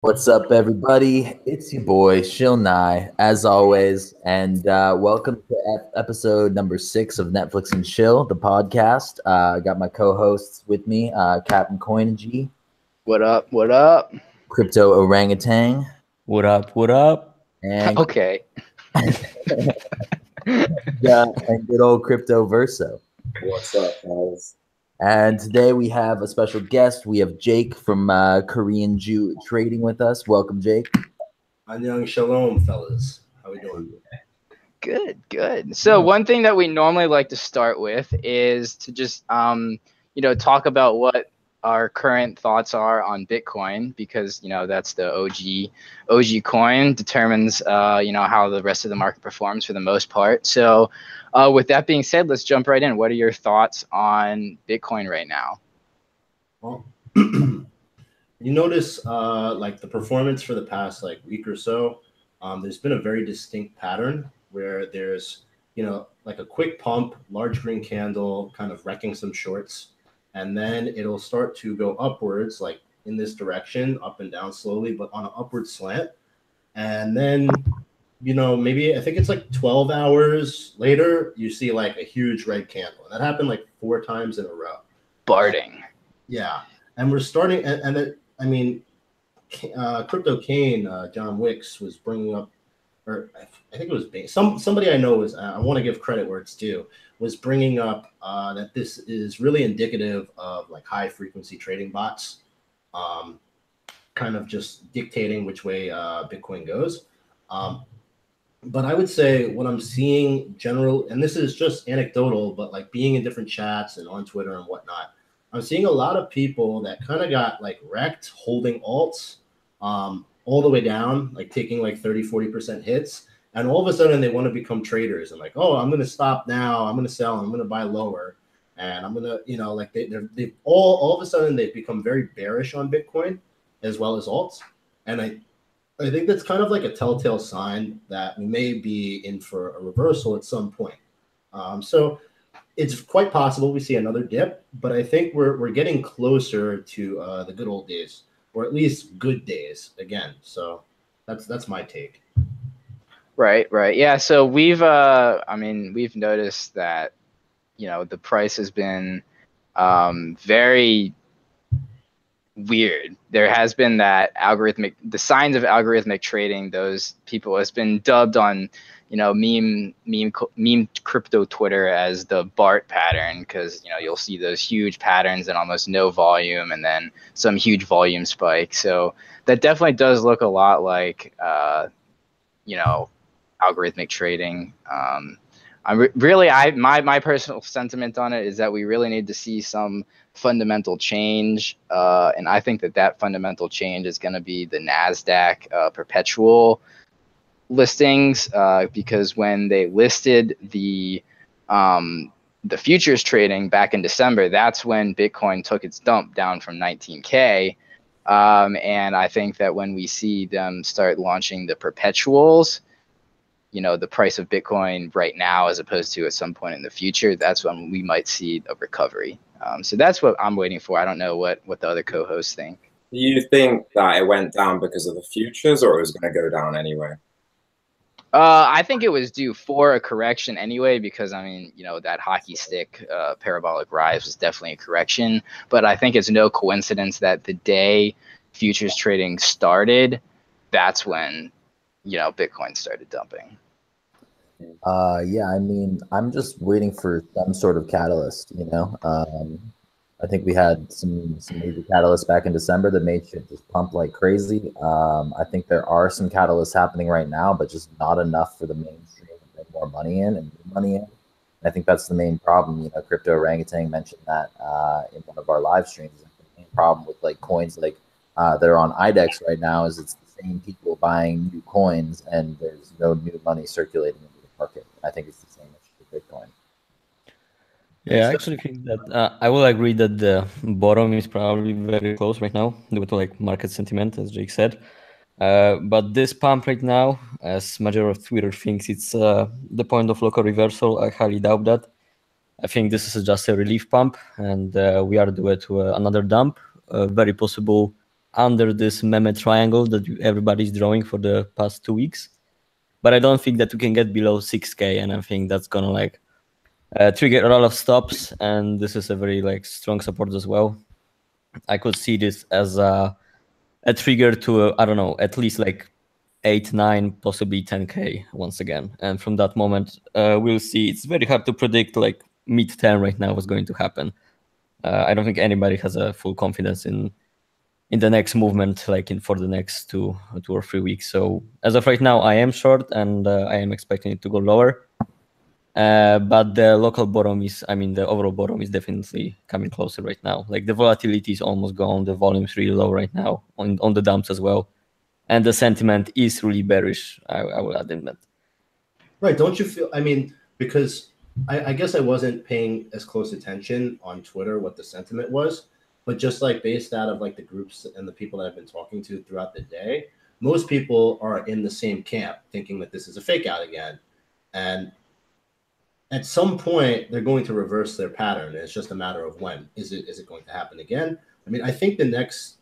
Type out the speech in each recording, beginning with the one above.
What's up, everybody? It's your boy, Shill, as always, and welcome to episode number 6 of Netflix and Shill, the podcast. I got my co-hosts with me, Captain Coin G. What up? What up? Crypto Orangutan. What up? What up? And Okay. and good old Crypto Verso. What's up, guys? And today we have a special guest. We have Jake from Korean Jew Trading with us. Welcome, Jake. Annyeong shalom, fellas. How we doing? Good. So one thing that we normally like to start with is to just talk about what our current thoughts are on Bitcoin, because that's the OG coin, determines how the rest of the market performs for the most part. So with that being said, let's jump right in. What are your thoughts on Bitcoin right now? Well, you notice like the performance for the past week or so, there's been a very distinct pattern where there's like a quick pump, large green candle, kind of wrecking some shorts, and then it'll start to go upwards, like in this direction, up and down slowly, but on an upward slant. And then, maybe I think it's like 12 hours later, you see like a huge red candle. And that happened like 4 times in a row. Barding. Yeah. And we're starting, Crypto Kane, John Wicks was bringing up, or I think it was somebody I know was, I want to give credit where it's due, was bringing up that this is really indicative of like high frequency trading bots, kind of just dictating which way Bitcoin goes. But I would say what I'm seeing general, and this is just anecdotal, but like being in different chats and on Twitter and whatnot, I'm seeing a lot of people that kind of got like wrecked holding alts all the way down, like taking like 30-40% hits. And all of a sudden they want to become traders and like, oh, I'm going to stop now. I'm going to sell. I'm going to buy lower. And I'm going to, like they've all of a sudden they've become very bearish on Bitcoin as well as alts. And I think that's kind of like a telltale sign that we may be in for a reversal at some point. So it's quite possible we see another dip, but I think we're getting closer to the good old days, or at least good days again. So that's my take. Right. Yeah. So we've noticed that, the price has been very weird. There has been that the signs of algorithmic trading. Those people has been dubbed on, meme crypto Twitter as the BART pattern, because you'll see those huge patterns and almost no volume, and then some huge volume spike. So that definitely does look a lot like algorithmic trading. My personal sentiment on it is that we really need to see some fundamental change, and I think that fundamental change is going to be the NASDAQ perpetual listings, because when they listed the futures trading back in December, that's when Bitcoin took its dump down from 19K. And I think that when we see them start launching the perpetuals, the price of Bitcoin right now, as opposed to at some point in the future, that's when we might see a recovery. So that's what I'm waiting for. I don't know what the other co-hosts think. Do you think that it went down because of the futures, or it was going to go down anyway? I think it was due for a correction anyway, because that hockey stick parabolic rise was definitely a correction. But I think it's no coincidence that the day futures trading started, that's when Bitcoin started dumping. I'm just waiting for some sort of catalyst. I think we had some major catalysts back in December that made shit just pump like crazy. I think there are some catalysts happening right now, but just not enough for the mainstream to bring more money in and new money in. And I think that's the main problem. Crypto Orangutan mentioned that in one of our live streams. The main problem with like coins like that are on IDEX right now is it's the same people buying new coins and there's no new money circulating into the market. I think it's the same issue with Bitcoin. Yeah, I actually think that I will agree that the bottom is probably very close right now due to like market sentiment, as Jake said. But this pump right now, as majority of Twitter thinks it's the point of local reversal, I highly doubt that. I think this is just a relief pump, and we are due to another dump. Very possible under this meme triangle that everybody's drawing for the past 2 weeks. But I don't think that we can get below 6K, and I think that's gonna like trigger a lot of stops, and this is a very like strong support as well. I could see this as a trigger to I don't know, at least like 8, 9, possibly 10K once again. And from that moment, we'll see. It's very hard to predict like mid-term right now what's going to happen. I don't think anybody has a full confidence in the next movement, like for the next 2 or 3 weeks. So as of right now, I am short, and I am expecting it to go lower. But the local bottom the overall bottom is definitely coming closer right now. Like the volatility is almost gone. The volume is really low right now on the dumps as well. And the sentiment is really bearish, I will admit. Right. Don't you feel, because I guess I wasn't paying as close attention on Twitter what the sentiment was, but just like based out of like the groups and the people that I've been talking to throughout the day, most people are in the same camp thinking that this is a fake out again. And at some point, they're going to reverse their pattern. It's just a matter of when. Is it going to happen again? I think the next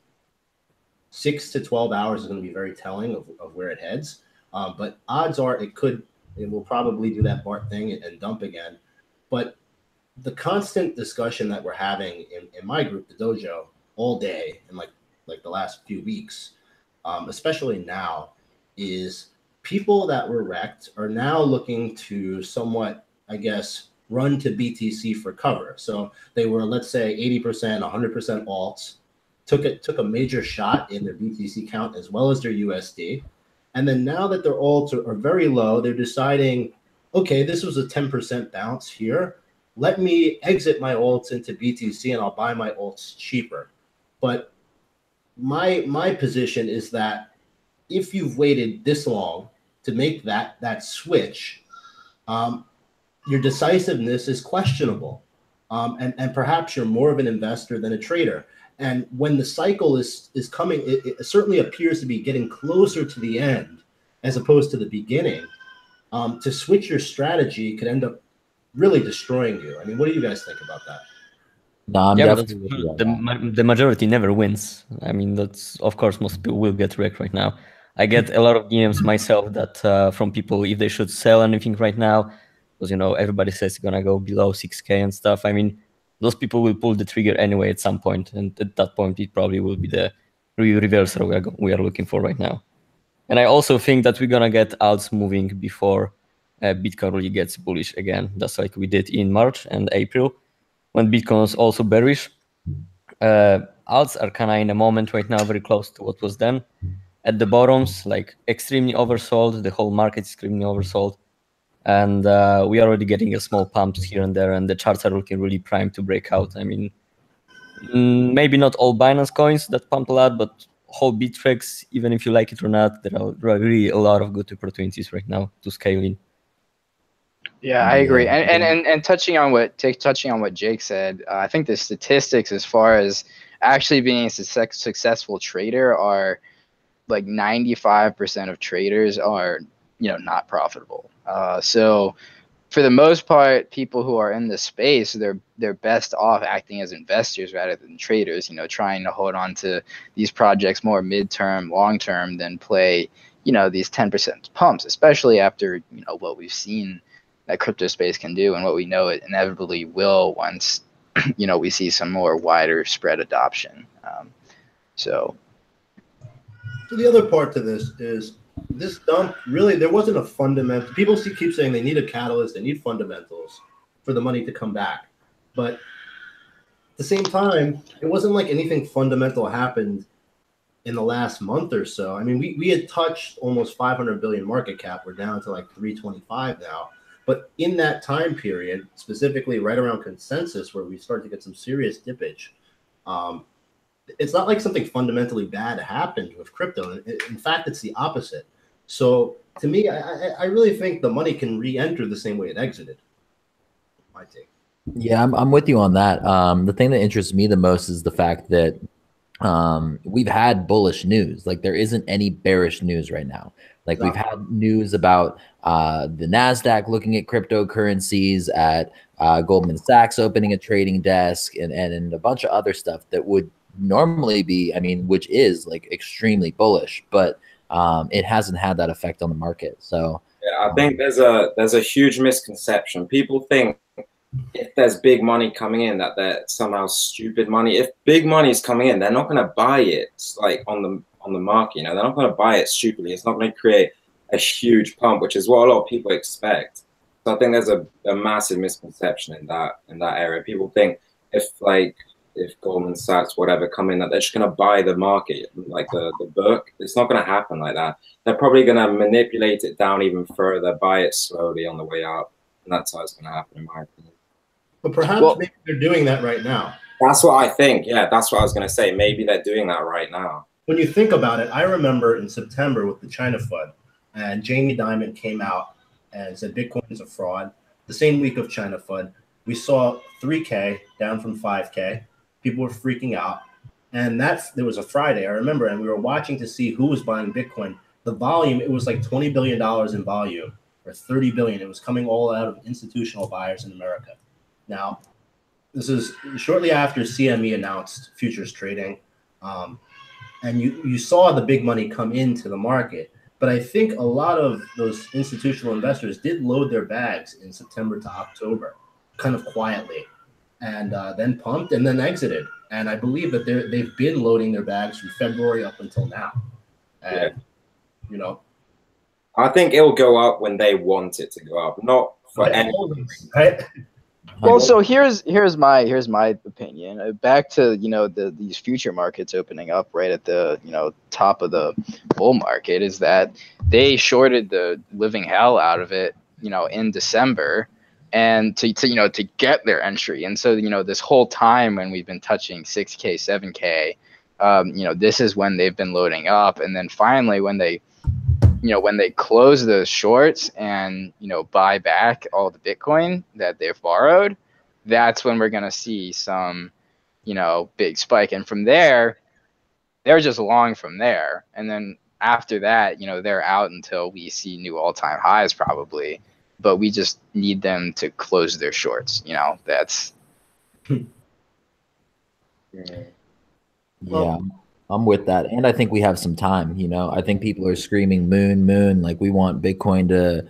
6 to 12 hours is going to be very telling of where it heads. But odds are it will probably do that BART thing and dump again. But the constant discussion that we're having in my group, the dojo, all day and like the last few weeks, especially now, is people that were wrecked are now looking to somewhat, I guess, run to BTC for cover. So they were, let's say, 80%, 100% alts, took a major shot in their BTC count as well as their USD. And then now that their alts are very low, they're deciding, okay, this was a 10% bounce here. Let me exit my alts into BTC and I'll buy my alts cheaper. But my position is that if you've waited this long to make that switch, your decisiveness is questionable. And perhaps you're more of an investor than a trader. And when the cycle is coming, it certainly appears to be getting closer to the end as opposed to the beginning. To switch your strategy could end up really destroying you. What do you guys think about that? No, I'm definitely with you on that. The majority never wins. That's, of course, most people will get wrecked right now. I get a lot of DMs myself that from people if they should sell anything right now, because everybody says it's gonna go below 6K and stuff. Those people will pull the trigger anyway at some point, and at that point it probably will be the reversal we are looking for right now. And I also think that we're gonna get alts moving before Bitcoin really gets bullish again. That's like we did in March and April when Bitcoin was also bearish. Alts are kind of in a moment right now very close to what was then. At the bottoms, like extremely oversold, the whole market is extremely oversold. And we are already getting a small pumps here and there, and the charts are looking really primed to break out. Maybe not all Binance coins that pump a lot, but whole Bittrex, even if you like it or not, there are really a lot of good opportunities right now to scale in. Yeah, I agree. And touching on what Jake said, I think the statistics as far as actually being a successful trader are like 95% of traders are not profitable. So for the most part, people who are in the space, they're best off acting as investors rather than traders, trying to hold on to these projects more midterm, long term than play, these 10% pumps, especially after, what we've seen that crypto space can do and what we know it inevitably will once, we see some more wider spread adoption. So the other part to this is this dump, really, there wasn't a fundamental. People keep saying they need a catalyst, they need fundamentals for the money to come back. But at the same time, it wasn't like anything fundamental happened in the last month or so. We had touched almost 500 billion market cap. We're down to like 325 now. But in that time period, specifically right around consensus, where we started to get some serious dippage, it's not like something fundamentally bad happened with crypto. In fact, it's the opposite. So to me, I really think the money can re-enter the same way it exited. My take. Yeah, I'm with you on that. The thing that interests me the most is the fact that we've had bullish news. Like there isn't any bearish news right now. Like we've had news about the NASDAQ looking at cryptocurrencies, at Goldman Sachs opening a trading desk, and a bunch of other stuff that would normally be, I mean, which is like extremely bullish, but it hasn't had that effect on the market. So yeah, I think there's a huge misconception. People think if there's big money coming in that they're somehow stupid money. If big money is coming in, they're not going to buy it like on the market. You know, they're not going to buy it stupidly. It's not going to create a huge pump, which is what a lot of people expect. So I think there's a massive misconception in that area. People think if Goldman Sachs, whatever, come in, that they're just going to buy the market, like the book. It's not going to happen like that. They're probably going to manipulate it down even further, buy it slowly on the way up. And that's how it's going to happen, in my opinion. But perhaps maybe they're doing that right now. That's what I think. Yeah, that's what I was going to say. Maybe they're doing that right now. When you think about it, I remember in September with the China FUD, and Jamie Dimon came out and said Bitcoin is a fraud. The same week of China FUD, we saw 3K down from 5K. People were freaking out. And there was a Friday, I remember, and we were watching to see who was buying Bitcoin. The volume, it was like $20 billion in volume, or 30 billion. It was coming all out of institutional buyers in America. Now, this is shortly after CME announced futures trading, and you saw the big money come into the market. But I think a lot of those institutional investors did load their bags in September to October, kind of quietly, and then pumped and then exited. And I believe that they've been loading their bags from February up until now. And, you know, I think it'll go up when they want it to go up, not for any reason. Right? Well, so here's my opinion. Back to these future markets opening up right at the top of the bull market, is that they shorted the living hell out of it in December, and to get their entry. And so this whole time when we've been touching 6K, 7K, this is when they've been loading up, and then finally when they close those shorts and buy back all the Bitcoin that they've borrowed, that's when we're going to see some big spike. And from there, they're just long from there. And then after that, they're out until we see new all-time highs probably. But we just need them to close their shorts. That's yeah, I'm with that. And I think we have some time, I think people are screaming moon, like we want Bitcoin to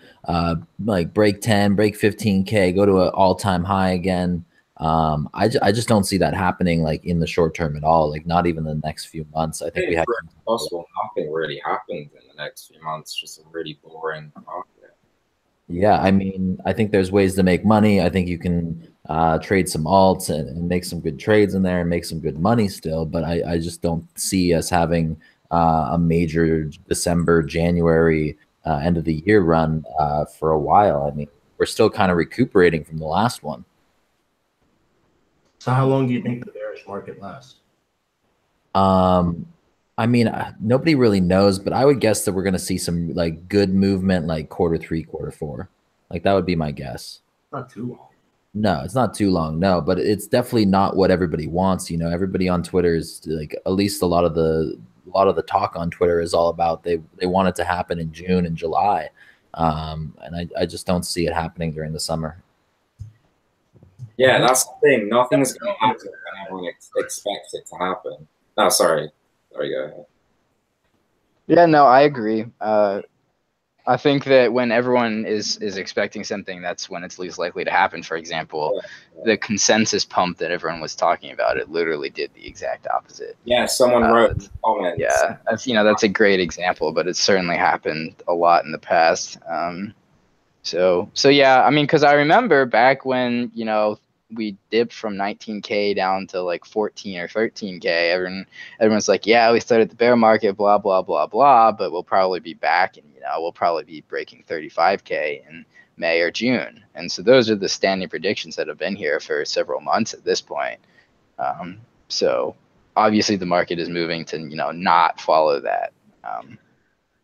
like break 10, break 15K, go to an all-time high again. I just don't see that happening like in the short term at all, like not even the next few months. I think we have possible. Nothing really happens in the next few months, just a really boring market. Yeah, I mean, I think there's ways to make money. I think you can trade some alts and make some good trades in there and make some good money still. But I just don't see us having a major December, January, end of the year run for a while. I mean, we're still kind of recuperating from the last one. So how long do you think the bearish market lasts? I mean, nobody really knows, but I would guess that we're going to see some like good movement, like Q3, Q4. Like that would be my guess. Not too long. No, it's not too long. No, but it's definitely not what everybody wants. Everybody on Twitter is like, at least a lot of the talk on Twitter is all about they want it to happen in June and July, and I just don't see it happening during the summer. Yeah, that's the thing. Nothing's going to happen when everyone expects it to happen. No, sorry, go ahead. Yeah, no, I agree. I think that when everyone is expecting something, that's when it's least likely to happen. For example, the consensus pump that everyone was talking about, it literally did the exact opposite. Yeah, someone wrote comments. Yeah, that's a great example, but it's certainly happened a lot in the past. So yeah, I mean, because I remember back when we dipped from 19K down to like 14 or 13K. Everyone's like, yeah, we started the bear market, blah blah blah blah, but we'll probably be back, and we'll probably be breaking 35K in May or June. And so those are the standing predictions that have been here for several months at this point. So obviously the market is moving to not follow that.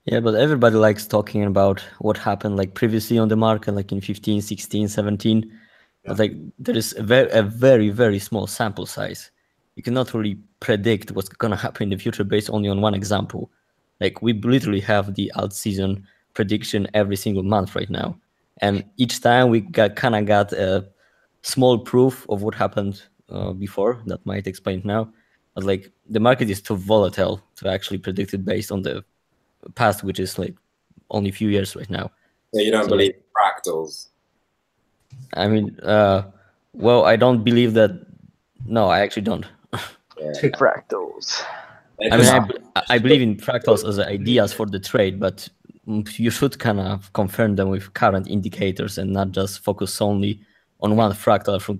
Yeah, but everybody likes talking about what happened like previously on the market, like in 15, 16, 17. But like there is a very, very small sample size. You cannot really predict what's going to happen in the future based only on one example. Like we literally have the alt season prediction every single month right now. And each time we got a small proof of what happened before that might explain now. But like the market is too volatile to actually predict it based on the past, which is like only a few years right now. So you don't So, believe fractals? I mean, well, I don't believe that. No, I actually don't. Yeah. Fractals. I mean, I believe in fractals as ideas for the trade, but you should kind of confirm them with current indicators and not just focus only on one fractal from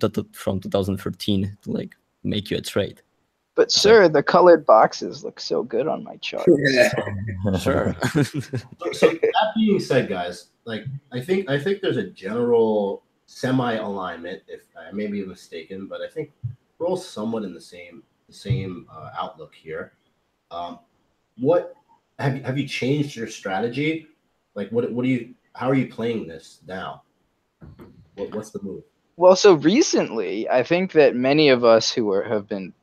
2013 to like make you a trade. But sir, the colored boxes look so good on my chart. Yeah. Sure. So that being said, guys, like I think there's a general semi-alignment. If I may be mistaken, but I think we're all somewhat in the same outlook here. What have you changed your strategy? Like what do you how are you playing this now? What's the move? Well, so recently, I think that many of us who have been,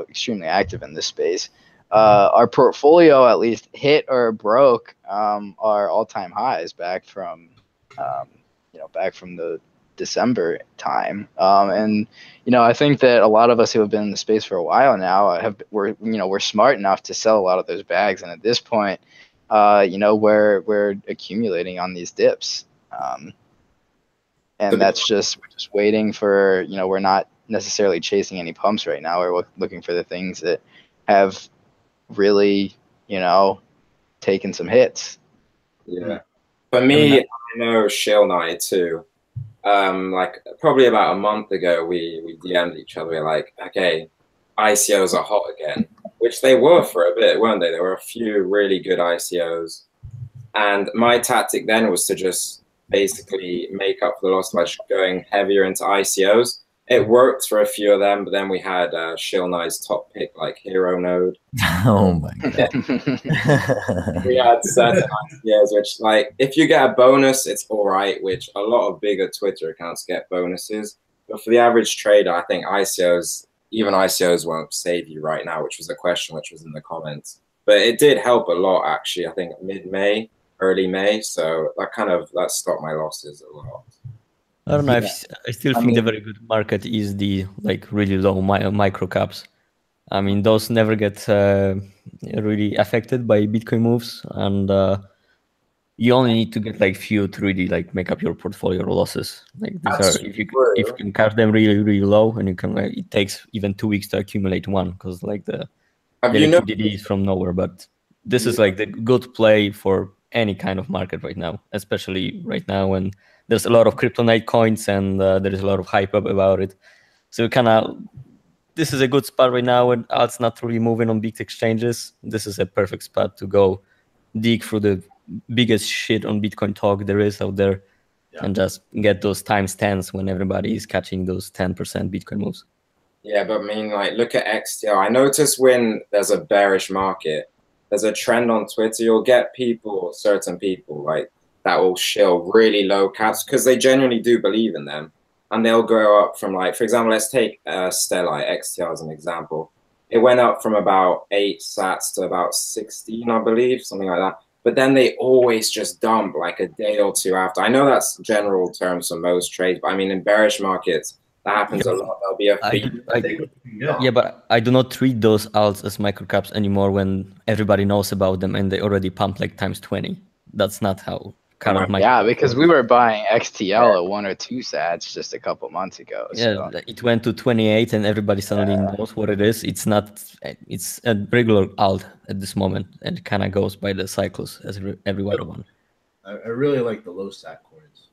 extremely active in this space, our portfolio at least hit or broke our all-time highs back from, back from the December time. And I think that a lot of us who have been in the space for a while now we're smart enough to sell a lot of those bags, and at this point, we're accumulating on these dips. And we're just waiting for, we're not necessarily chasing any pumps right now. We're looking for the things that have really, taken some hits. Yeah. For me, I know Shill 92. Like probably about a month ago, we DM'd each other. We're like, okay, ICOs are hot again, which they were for a bit, weren't they? There were a few really good ICOs. And my tactic then was to just basically make up for the loss by going heavier into ICOs. It worked for a few of them, but then we had Shill Nye's top pick, like Hero Node. Oh my god. We had certain ICOs, which, like, if you get a bonus, it's all right, which a lot of bigger Twitter accounts get bonuses. But for the average trader, I think even ICOs won't save you right now, which was a question which was in the comments. But it did help a lot, actually, I think mid-May, early May. So that stopped my losses a lot. I don't know. I still think the very good market is the like really low micro caps. I mean, those never get really affected by Bitcoin moves, and you only need to get like few to really like make up your portfolio losses. Like these are if you can catch them really really low, and you can it takes even 2 weeks to accumulate one because like the liquidity is from nowhere. But this is like the good play for any kind of market right now, especially right now when there's a lot of kryptonite coins and there is a lot of hype up about it. So this is a good spot right now when alt's not really moving on big exchanges. This is a perfect spot to go dig through the biggest shit on Bitcoin talk there is out there and just get those timestamps when everybody is catching those 10% Bitcoin moves. Yeah, but I mean, like, look at XTL. I notice when there's a bearish market, there's a trend on Twitter. You'll get certain people, like, that will shill really low caps because they genuinely do believe in them. And they'll go up from, like, for example, let's take Stellite XTL as an example. It went up from about 8 sats to about 16, I believe, something like that. But then they always just dump like a day or two after. I know that's general terms for most trades, but I mean, in bearish markets, that happens a lot. There'll be a fee. Yeah, but I do not treat those alts as microcaps anymore when everybody knows about them and they already pump like times 20. That's not how current microcaps. Yeah, because we were buying XTL at 1 or 2 sats just a couple months ago. Yeah, it went to 28 and everybody suddenly knows what it is. It's a regular alt at this moment and it kind of goes by the cycles as every other one. I really like the low sat coins,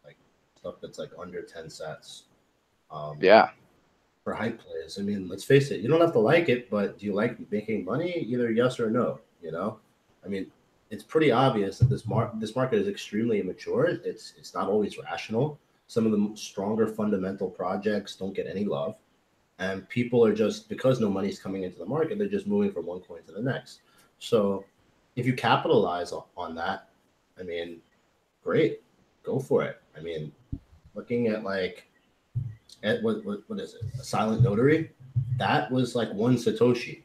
like stuff that's like under 10 sats. For hype plays. I mean, let's face it, you don't have to like it, but do you like making money? Either yes or no, I mean, it's pretty obvious that this market is extremely immature. It's not always rational. Some of the stronger fundamental projects don't get any love. And people are just, because no money's coming into the market, they're just moving from one coin to the next. So if you capitalize on that, I mean, great, go for it. I mean, looking at like, what is it? A silent notary? That was like 1 Satoshi.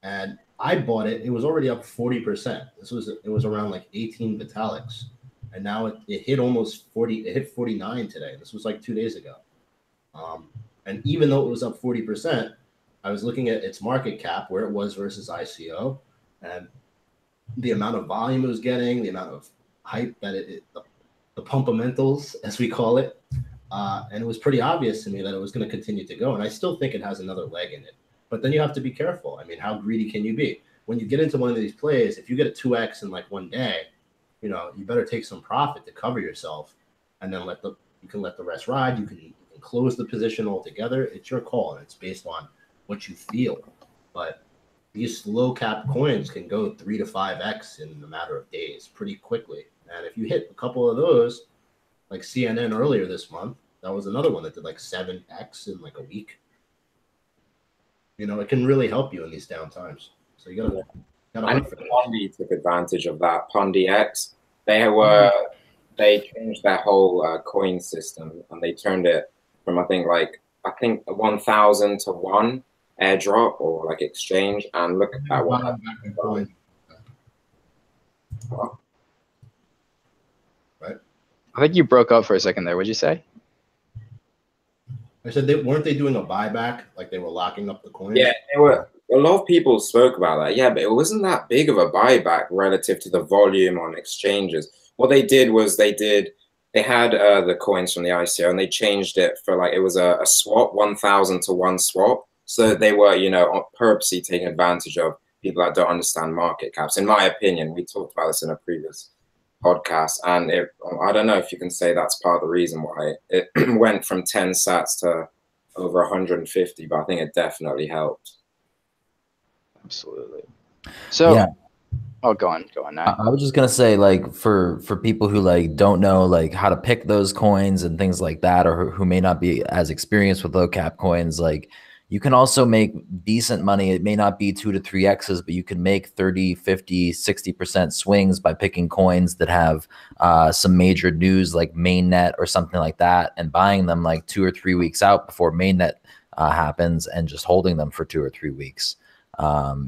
And I bought it. It was already up 40%. It was around like 18 Vitalics. And now it hit almost 40. It hit 49 today. This was like 2 days ago. And even though it was up 40%, I was looking at its market cap, where it was versus ICO, and the amount of volume it was getting, the amount of hype that the pumpamentals, as we call it. And it was pretty obvious to me that it was going to continue to go. And I still think it has another leg in it. But then you have to be careful. I mean, how greedy can you be? When you get into one of these plays, if you get a 2x in like one day, you know, you better take some profit to cover yourself, and then you can let the rest ride. You can close the position altogether. It's your call, and it's based on what you feel. But these low cap coins can go 3 to 5x in a matter of days pretty quickly. And if you hit a couple of those, like CNN earlier this month, that was another one that did like 7x in like a week. You know, it can really help you in these down times. So you gotta And hunt for those. Pondy took advantage of that. Pondy X, they changed their whole coin system, and they turned it from I think 1,000 to 1 airdrop or like exchange, and look at what happened. Right. I think you broke up for a second there. What'd you say? I said weren't they doing a buyback, like they were locking up the coins? Yeah, they were. A lot of people spoke about that. Yeah, but it wasn't that big of a buyback relative to the volume on exchanges. What they did was they had the coins from the ICO, and they changed it for like it was a swap, 1,000 to 1 swap. So they were, you know, purposely taking advantage of people that don't understand market caps. In my opinion, we talked about this in a previous podcast, and I don't know if you can say that's part of the reason why it went from 10 sats to over 150, but I think it definitely helped. Absolutely. So, Yeah. Oh, go on now. I was just gonna say, like, for people who like don't know like how to pick those coins and things like that, or who may not be as experienced with low cap coins, like you can also make decent money. It may not be 2 to 3x's, but you can make 30, 50, 60% swings by picking coins that have some major news like mainnet or something like that, and buying them like 2 or 3 weeks out before mainnet happens, and just holding them for 2 or 3 weeks.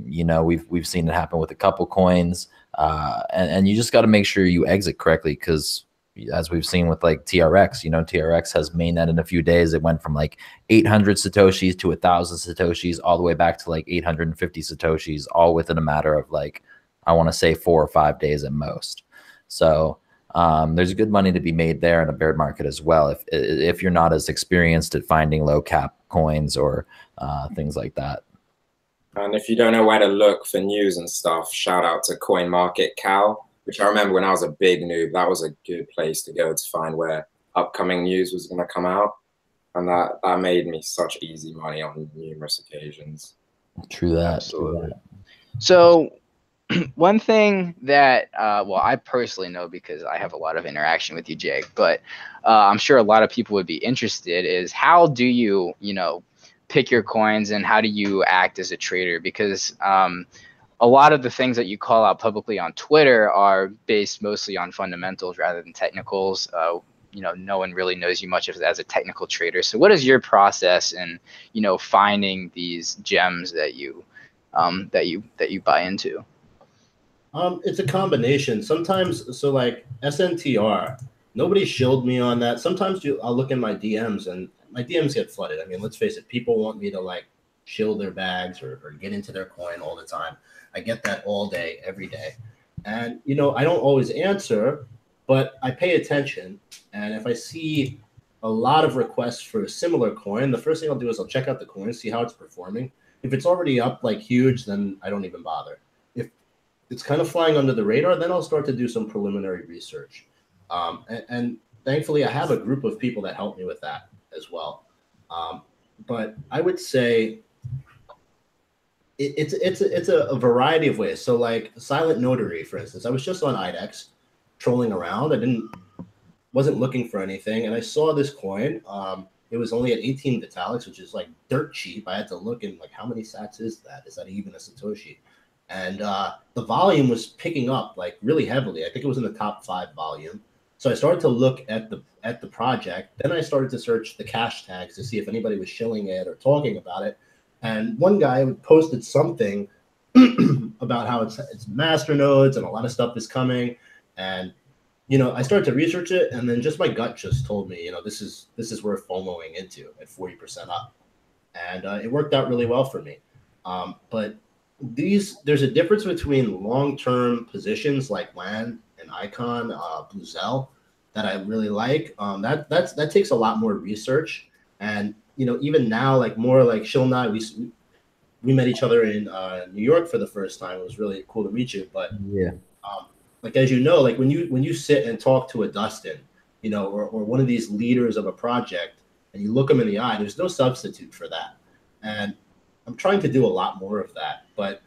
You know, we've seen it happen with a couple coins, and you just got to make sure you exit correctly, because as we've seen with like TRX, you know, TRX has mainnet in a few days. It went from like 800 Satoshis to 1,000 Satoshis, all the way back to like 850 Satoshis, all within a matter of like, I want to say 4 or 5 days at most. So there's good money to be made there in a bear market as well, if you're not as experienced at finding low cap coins or things like that. And if you don't know where to look for news and stuff, shout out to CoinMarketCal, which I remember when I was a big noob, that was a good place to go to find where upcoming news was going to come out. And that made me such easy money on numerous occasions. True that. Absolutely. True that. So one thing that, well, I personally know because I have a lot of interaction with you, Jake, but I'm sure a lot of people would be interested is how do you, you know, pick your coins, and how do you act as a trader? Because a lot of the things that you call out publicly on Twitter are based mostly on fundamentals rather than technicals. You know, no one really knows you much as a technical trader. So what is your process in, you know, finding these gems that you buy into? It's a combination. Sometimes, so like SNTR, nobody shilled me on that. Sometimes I'll look in my DMs, and my DMs get flooded. I mean, let's face it, people want me to like shill their bags or get into their coin all the time. I get that all day, every day. And, you know, I don't always answer, but I pay attention. And if I see a lot of requests for a similar coin, the first thing I'll do is I'll check out the coin, see how it's performing. If it's already up like huge, then I don't even bother. If it's kind of flying under the radar, then I'll start to do some preliminary research. And thankfully, I have a group of people that help me with that as well. But I would say it's a variety of ways. So like Silent Notary, for instance, I was just on IDEX trolling around. Wasn't looking for anything, and I saw this coin. It was only at 18 Vitalics, which is like dirt cheap. I had to look in like, how many sats is that? Is that even a Satoshi? And the volume was picking up like really heavily. I think it was in the top 5 volume. So I started to look at the project. Then I started to search the cash tags to see if anybody was shilling it or talking about it. And one guy posted something about how it's master nodes and a lot of stuff is coming. And, you know, I started to research it, and then just my gut just told me, you know, this is worth FOMOing into at 40% up. and it worked out really well for me. But there's a difference between long-term positions like Land and Icon, Bluezell, that I really like. That takes a lot more research, and even now, like more like Shill and I, we met each other in New York for the first time. It was really cool to meet you. But Yeah. like as you know, like when you sit and talk to a Dustin, or one of these leaders of a project, and you look them in the eye, there's no substitute for that. And I'm trying to do a lot more of that. But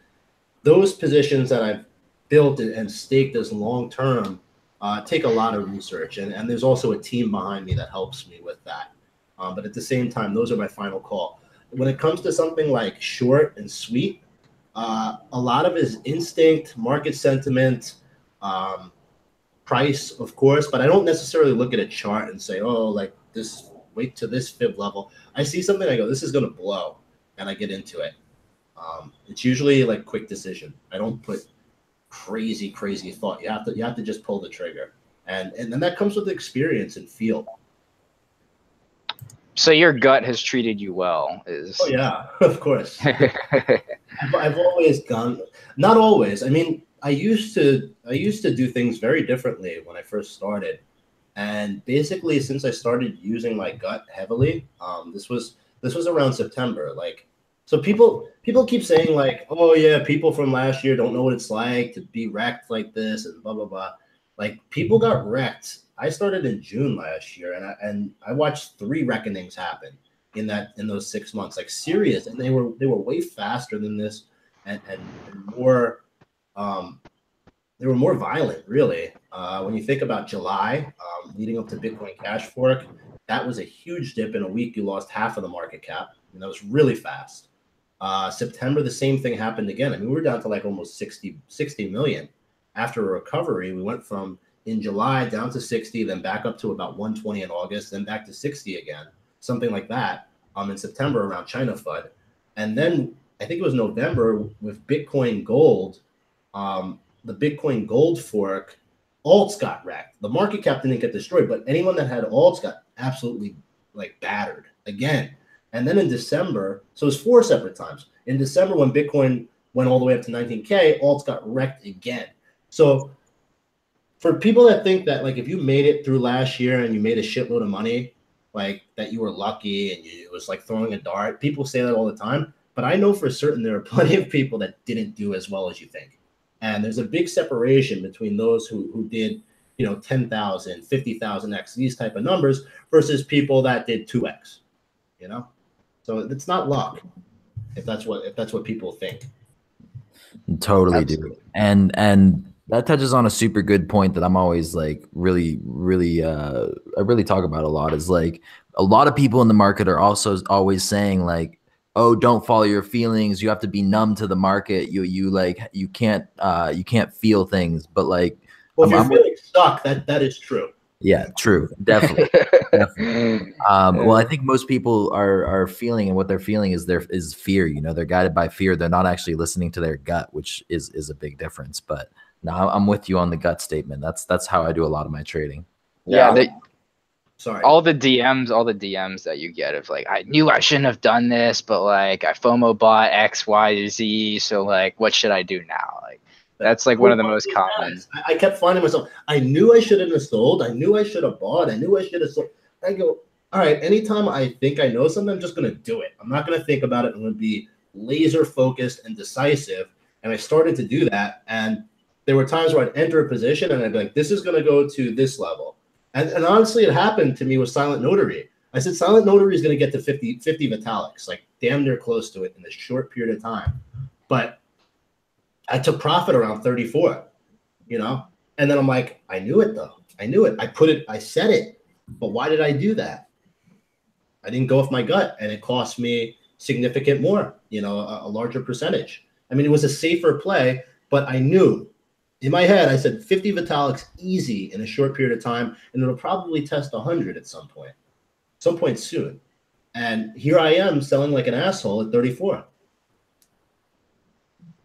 those positions that I've built and staked as long term take a lot of research, and there's also a team behind me that helps me with that. But at the same time, those are my final call. When it comes to something like short and sweet, a lot of it is instinct, market sentiment, price, of course, but I don't necessarily look at a chart and say, oh, like this, wait to this fib level. I see something, I go, this is going to blow, and I get into it. It's usually like quick decision. I don't put crazy thought. You have to just pull the trigger, and then that comes with experience and feel. So your gut has treated you well. Oh yeah, of course. I've always gone, not always. I mean, I used to do things very differently when I first started, and basically since I started using my gut heavily, this was around September. Like, so people keep saying like, oh yeah, people from last year don't know what it's like to be wrecked like this and blah blah blah. Like, people got wrecked. I started in June last year, and I watched 3 reckonings happen in those 6 months, like serious, and they were way faster than this, and more. They were more violent, really. When you think about July, leading up to Bitcoin Cash Fork, that was a huge dip. In a week, you lost half of the market cap, and that was really fast. September, the same thing happened again. I mean, we were down to like almost 60 million. After a recovery, we went from in July down to 60, then back up to about 120 in August, then back to 60 again, something like that. In September around China FUD, and then I think it was November with Bitcoin Gold. The Bitcoin Gold fork, alts got wrecked. The market cap didn't get destroyed, but anyone that had alts got absolutely like battered again. And then in December, so it was 4 separate times. In December, when Bitcoin went all the way up to 19K, alts got wrecked again. So for people that think that like if you made it through last year and you made a shitload of money, like that you were lucky and it was like throwing a dart, people say that all the time. But I know for certain there are plenty of people that didn't do as well as you think. And there's a big separation between those who did, 10,000, 50,000x, these type of numbers versus people that did 2x, So it's not luck, if that's what people think. Totally, Absolutely. dude. And that touches on a super good point that I'm always like really I really talk about a lot, is like a lot of people in the market are also always saying like, oh, don't follow your feelings, you have to be numb to the market, you can't feel things. But like, well, if your feelings suck, that is true. Yeah, true. Definitely. Definitely. Well, I think most people are feeling, and what they're feeling is fear. They're guided by fear. They're not actually listening to their gut, which is a big difference. But no, I'm with you on the gut statement. That's how I do a lot of my trading. Yeah. Sorry. All the DMs that you get of like, I knew I shouldn't have done this, but like I FOMO bought X, Y, Z. So like, what should I do now? Like, that's like one of the most common. I kept finding myself, I knew I shouldn't have sold. I knew I should have bought. I knew I should have sold. I go, all right, anytime I think I know something, I'm just going to do it. I'm not going to think about it. I'm going to be laser focused and decisive. And I started to do that. And there were times where I'd enter a position and I'd be like, this is going to go to this level. And honestly, it happened to me with Silent Notary. I said, Silent Notary is going to get to 50 Vitalics, like damn near close to it in a short period of time. But I took profit around 34, and then I'm like, I knew it though. I knew it. I said it. But why did I do that? I didn't go with my gut, and it cost me significant more, a larger percentage. I mean, it was a safer play, but I knew in my head, I said 50 Vitalics easy in a short period of time, and it'll probably test 100 at some point soon. And here I am selling like an asshole at 34.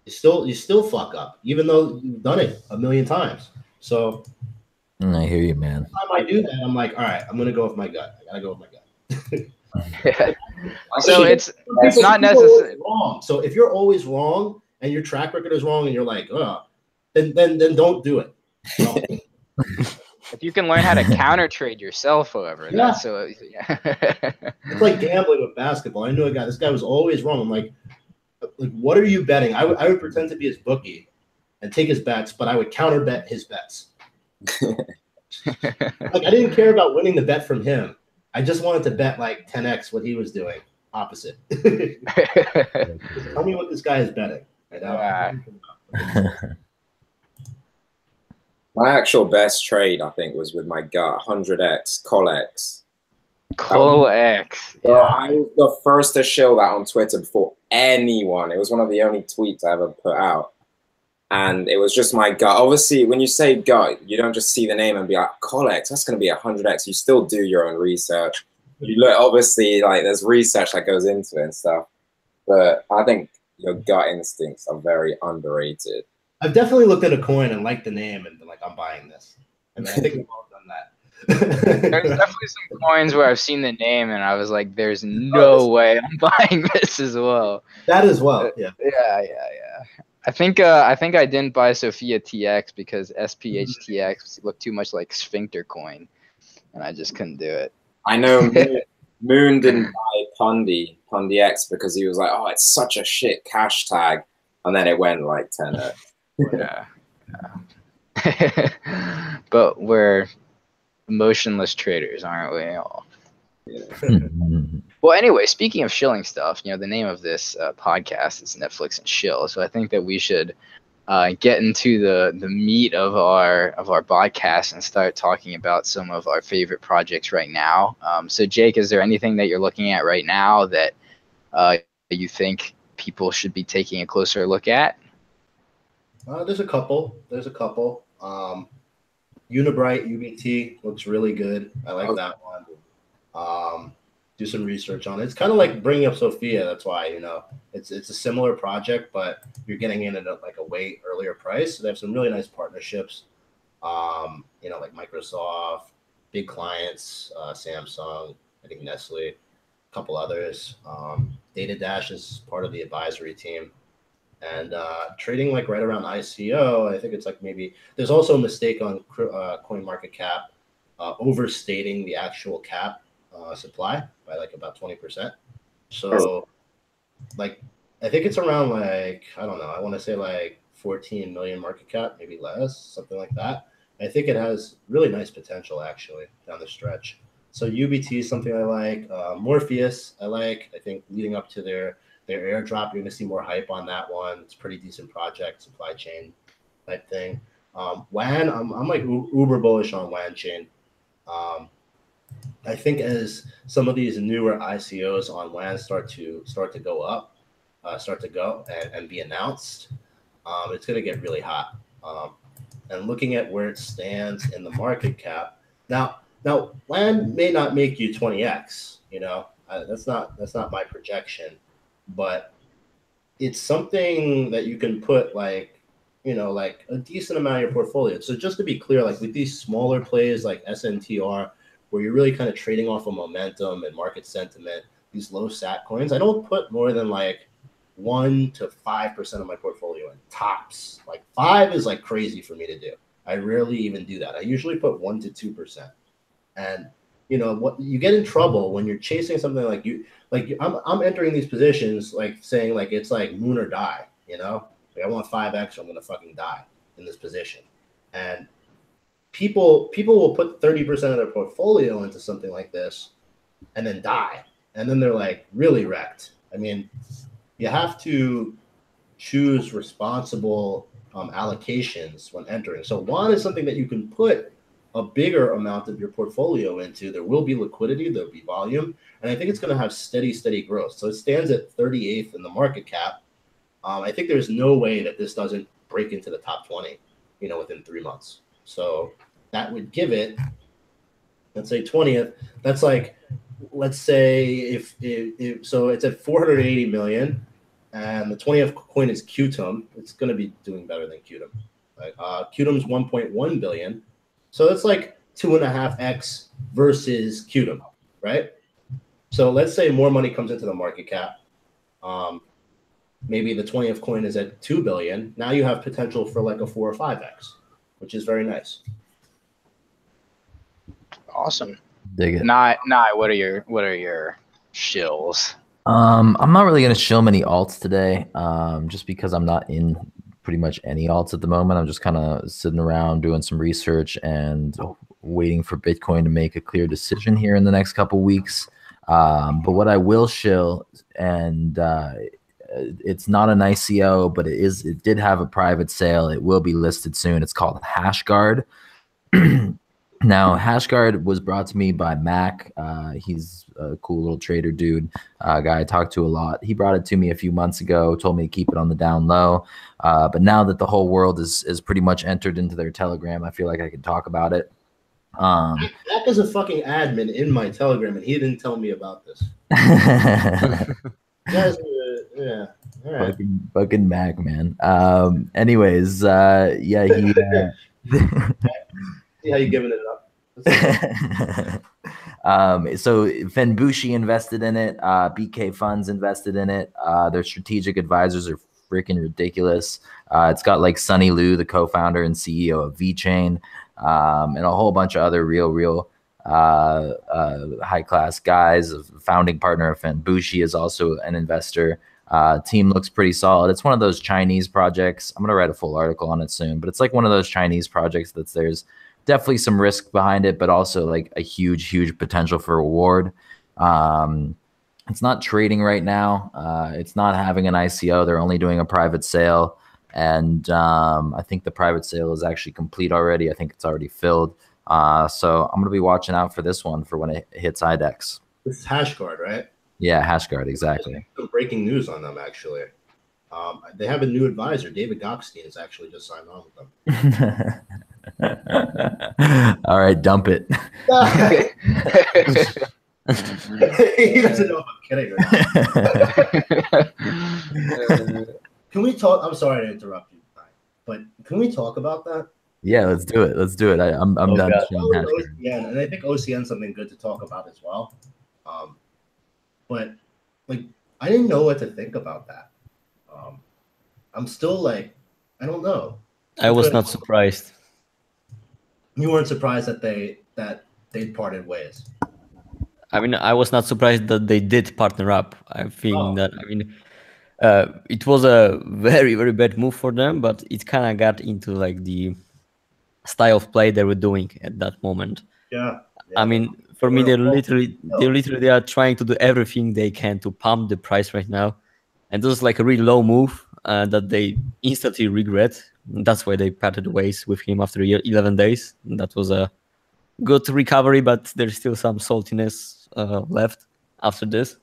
You still fuck up, even though you've done it a million times. So I hear you, man. Every time I do that, I'm like, all right, I'm gonna go with my gut. I gotta go with my gut. So it's not people are always necessarily wrong. So if you're always wrong and your track record is wrong and you're like, then don't do it. No. if you can learn how to counter trade yourself, however, Yeah. that's so. Yeah. It's like gambling with basketball. I knew a guy. This guy was always wrong. I'm like, what are you betting? I would pretend to be his bookie and take his bets, but I would counter bet his bets. Like I didn't care about winning the bet from him. I just wanted to bet like 10x what he was doing. Opposite. Tell me what this guy is betting. I know. My actual best trade, I think, was with my gut, 100x, Colex. Colex. Yeah. I was the first to shill that on Twitter before anyone. It was one of the only tweets I ever put out. And it was just my gut. Obviously, when you say gut, you don't just see the name and be like, Colex, that's going to be 100x. You still do your own research. You look, obviously, like there's research that goes into it and stuff. But I think your gut instincts are very underrated. I've definitely looked at a coin and liked the name and been like, I'm buying this. I mean, I think we've all done that. There's definitely some coins where I've seen the name and I was like, there's no way I'm buying this as well. That as well. Yeah. Yeah. I think I didn't buy Sophia TX because SPHTX looked too much like Sphincter coin, and I just couldn't do it. I know Moon didn't buy Pundi X because he was like, oh, it's such a shit cash tag, and then it went like 10x. Yeah. But we're emotionless traders, aren't we all? Yeah. Well, anyway, speaking of shilling stuff, the name of this podcast is Netflix and Shill. So I think that we should get into the meat of our podcast and start talking about some of our favorite projects right now. So Jake, is there anything that you're looking at right now that you think people should be taking a closer look at? There's a couple. Unibright UBT looks really good. I like that one. Do some research on it. It's kind of like bringing up Sophia. That's why, it's a similar project, but you're getting in at like a way earlier price. So they have some really nice partnerships. Like Microsoft, big clients, Samsung, I think Nestle, a couple others. Data Dash is part of the advisory team. And trading like right around ICO, I think it's like maybe there's also a mistake on CoinMarketCap overstating the actual cap supply by like about 20%. So like I think it's around like, I don't know, I want to say like 14 million market cap, maybe less, something like that. I think it has really nice potential actually down the stretch. So UBT is something I like. Morpheus I think leading up to their airdrop, you're going to see more hype on that one. It's a pretty decent project, supply chain type thing. WAN, I'm like uber bullish on WAN chain. I think as some of these newer ICOs on WAN start to go up, and be announced, it's going to get really hot. And looking at where it stands in the market cap, now WAN may not make you 20x. That's not my projection. But it's something that you can put like a decent amount of your portfolio. So just to be clear, like with these smaller plays like SNTR, where you're really kind of trading off of momentum and market sentiment, these low sat coins, I don't put more than like 1 to 5% of my portfolio in tops. Like 5 is like crazy for me to do. I rarely even do that. I usually put 1 to 2%. And what you get in trouble when you're chasing something like I'm entering these positions like saying like it's like moon or die, like I want 5x or I'm gonna fucking die in this position. And people will put 30% of their portfolio into something like this and then die. And then they're like really wrecked. I mean, you have to choose responsible allocations when entering. So one is something that you can put a bigger amount of your portfolio into. There will be liquidity, there'll be volume, and I think it's going to have steady growth. So it stands at 38th in the market cap. I think there's no way that this doesn't break into the top 20, within 3 months. So that would give it, let's say 20th. That's like, let's say if so it's at 480 million, and the 20th coin is Qtum. It's going to be doing better than Qtum. Right? Qtum's 1.1 billion. So that's like 2.5x versus Qtum, right? So let's say more money comes into the market cap. Maybe the 20th coin is at 2 billion. Now you have potential for like a 4 or 5x, which is very nice. Awesome. Dig it. What are your shills? I'm not really gonna shill many alts today, just because I'm not in pretty much any alts at the moment. I'm just kind of sitting around doing some research and waiting for Bitcoin to make a clear decision here in the next couple weeks. But what I will shill, and it's not an ICO, but it did have a private sale. It will be listed soon. It's called HashGuard. Now, HashGuard was brought to me by Mac. He's a cool little trader dude, guy I talked to a lot. He brought it to me a few months ago, told me to keep it on the down low. But now that the whole world is pretty much entered into their Telegram, I feel like I can talk about it. Mac is a fucking admin in my Telegram, and he didn't tell me about this. Guys, yeah, all right. Fucking Mac, man. Anyways, yeah, he. See how you giving it up. So Fenbushi invested in it. BK Funds invested in it. Their strategic advisors are freaking ridiculous. It's got like Sunny Liu, the co-founder and CEO of VeChain, and a whole bunch of other real high-class guys. A founding partner of Fenbushi is also an investor. Team looks pretty solid. It's one of those Chinese projects. I'm going to write a full article on it soon, but it's like one of those Chinese projects there's definitely some risk behind it, but also like a huge potential for reward. It's not trading right now. It's not having an ICO. They're only doing a private sale. And I think the private sale is actually complete already. I think it's already filled. So I'm going to be watching out for this one for when it hits IDEX. This is HashGuard, right? Yeah, HashGuard, exactly. Some breaking news on them, actually. They have a new advisor. David Gokhshtein has actually just signed on with them. All right, dump it. He doesn't know if I'm kidding or not. Can we talk? I'm sorry to interrupt you, but can we talk about that? Yeah, let's do it. I'm done. Yeah, and I think OCN is something good to talk about as well. But like, I didn't know what to think about that. I'm still like, I don't know. I was not surprised. You weren't surprised that they parted ways. I mean, I was not surprised that they did partner up. I think that, I mean, it was a very bad move for them, but it kind of got into like the style of play they were doing at that moment. Yeah. I mean, for me, they literally are trying to do everything they can to pump the price right now, and this is like a really low move that they instantly regret. That's why they parted ways with him after 11 days. That was a good recovery, but there's still some saltiness left after this.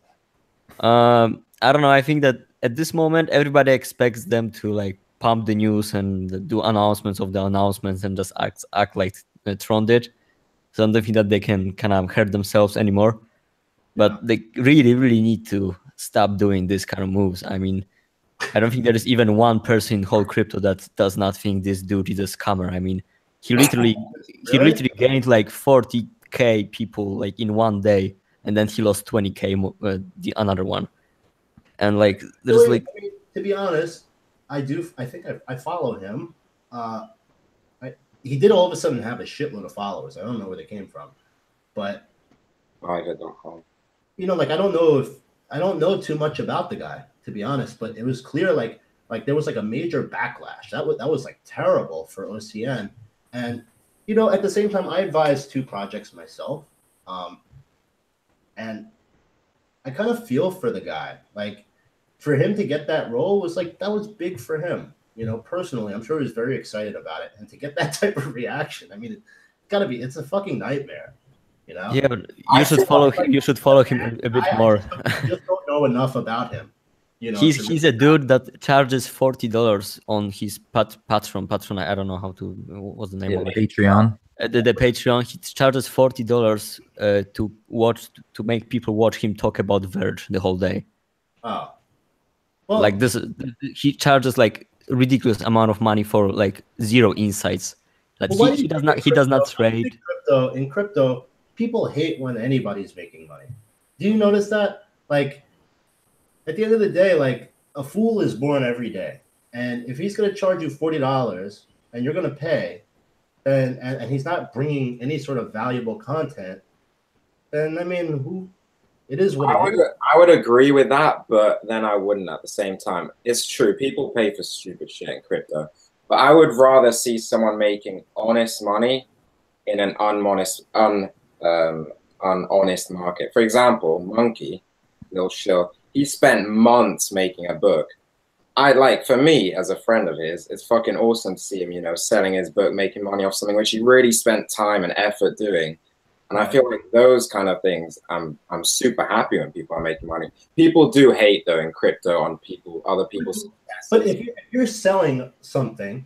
I don't know. I think that at this moment, everybody expects them to like pump the news and do announcements of the announcements and just act like Tron did. So I don't think that they can kind of hurt themselves anymore. But they really need to stop doing this kind of moves. I mean, I don't think there is even one person in whole crypto that does not think this dude is a scammer. I mean, he literally gained like 40K people like in one day, and then he lost 20K the another one. And like there's I like, mean, to be honest, I think I follow him. He did all of a sudden have a shitload of followers. I don't know where they came from, but you know, like I don't know too much about the guy, to be honest. But it was clear, like there was like a major backlash. That was like terrible for OCN. And you know, at the same time, I advised 2 projects myself, and I kind of feel for the guy. Like for him to get that role was like that was big for him. You know, personally, I'm sure he was very excited about it, and to get that type of reaction, I mean, it's a fucking nightmare. You know? yeah, but you should follow him a bit more. I just don't know enough about him. You know, he's a dude that charges $40 on his Patreon. I don't know how to what's the name of it. Patreon. The Patreon. He charges $40 to make people watch him talk about Verge the whole day. Oh, well, like this, he charges like ridiculous amount of money for like zero insights. Like he does not trade. In crypto, people hate when anybody's making money. Do you notice that? Like, at the end of the day, like, a fool is born every day. And if he's going to charge you $40 and you're going to pay, and he's not bringing any sort of valuable content, then, I mean, it is what it is. I would agree with that, but then I wouldn't at the same time. It's true. People pay for stupid shit in crypto. But I would rather see someone making honest money in an unhonest market. For example, Monkey, Lil Shill, he spent months making a book. For me, as a friend of his, it's fucking awesome to see him, selling his book, making money off something which he really spent time and effort doing. And I feel like those kind of things, I'm super happy when people are making money. People do hate though in crypto on other people's successes. But if you're selling something,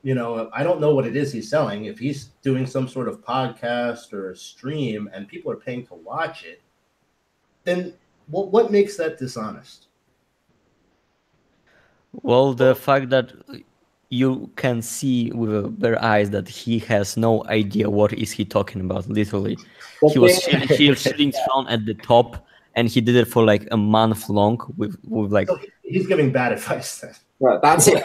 I don't know what it is he's selling. If he's doing some sort of podcast or a stream and people are paying to watch it, then what makes that dishonest? Well, the fact that you can see with your bare eyes that he has no idea what is he talking about. Literally, he was shilling down at the top, and he did it for like a month long with like. So he's giving bad advice then. Well, that's it.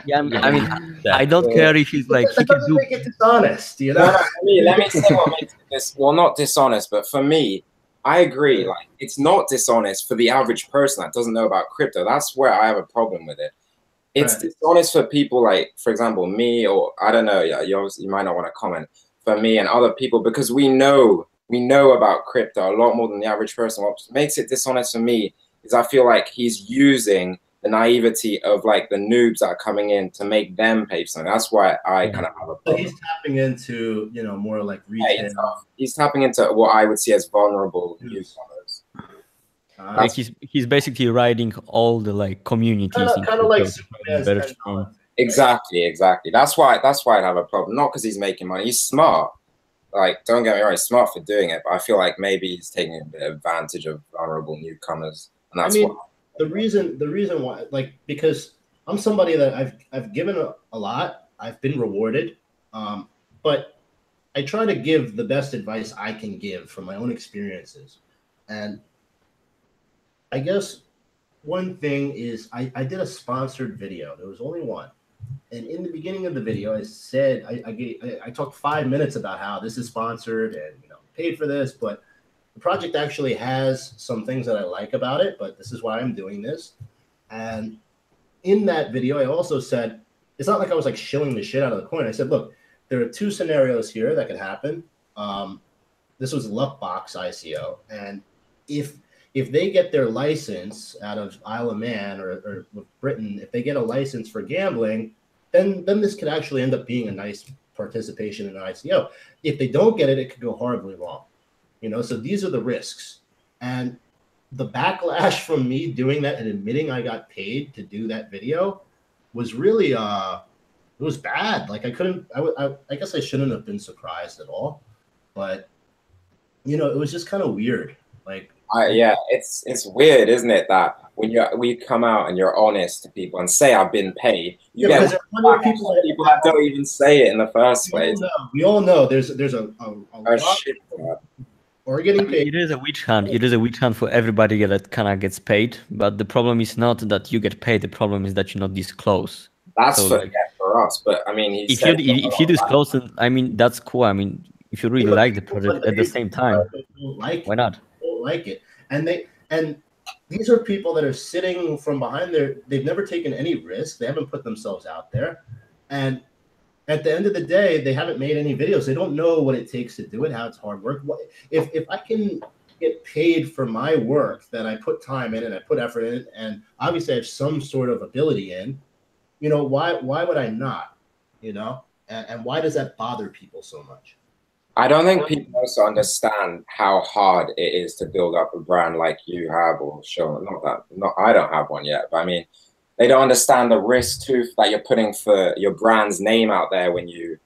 Yeah, I mean, I don't care if he's like he can make it dishonest, Let me say what makes this. Well, not dishonest, but for me, I agree. Like, it's not dishonest for the average person that doesn't know about crypto. That's where I have a problem with it. It's dishonest for people like, for example, me, or I don't know. Yeah, you might not want to comment. For me and other people, because we know about crypto a lot more than the average person. What makes it dishonest for me is I feel like he's using the naivety of like the noobs that are coming in to make them pay something. That's why I kind of have a problem. So he's tapping into, more like retail. Yeah, he's tapping into what I would see as vulnerable newcomers. Like he's basically riding all the like communities. Kind of like Superman's Exactly. That's why I'd have a problem. Not because he's making money. He's smart. Like, don't get me wrong, he's smart for doing it, but I feel like maybe he's taking a bit of advantage of vulnerable newcomers, and that's why. The reason why, like, because I'm somebody that I've given a lot, I've been rewarded, but I try to give the best advice I can give from my own experiences. And I guess one thing is I did a sponsored video. There was only one. And in the beginning of the video, I said, I talked 5 minutes about how this is sponsored and, paid for this, but the project actually has some things that I like about it, but this is why I'm doing this. And in that video, I also said, it's not like I was like shilling the shit out of the coin. I said, look, there are two scenarios here that could happen. This was Luckbox ICO. And if they get their license out of Isle of Man or Britain, if they get a license for gambling, then this could actually end up being a nice participation in an ICO. If they don't get it, it could go horribly wrong. So these are the risks. And the backlash from me doing that and admitting I got paid to do that video was really, it was bad. Like I guess I shouldn't have been surprised at all, but it was just kind of weird. Like, yeah, it's weird, isn't it? That when we come out and you're honest to people and say I've been paid, you get people that don't even say it in the first place. We all know there's a lot shit. Or getting paid. It is a witch hunt. It is a witch hunt for everybody that kind of gets paid. But the problem is not that you get paid. The problem is that you not disclose. That's for us. But I mean, if you disclose, I mean, that's cool. I mean, if you really like the project at the same time, why not? Don't like it, and these are people that are sitting from behind they've never taken any risk. They haven't put themselves out there, and at the end of the day, they haven't made any videos. They don't know what it takes to do it, how it's hard work. If I can get paid for my work that I put time in and I put effort in, and obviously I have some sort of ability in, why would I not? And why does that bother people so much? I don't think people also understand how hard it is to build up a brand like you have, or Shill. I don't have one yet, but I mean, they don't understand the risk too that you're putting for your brand's name out there when you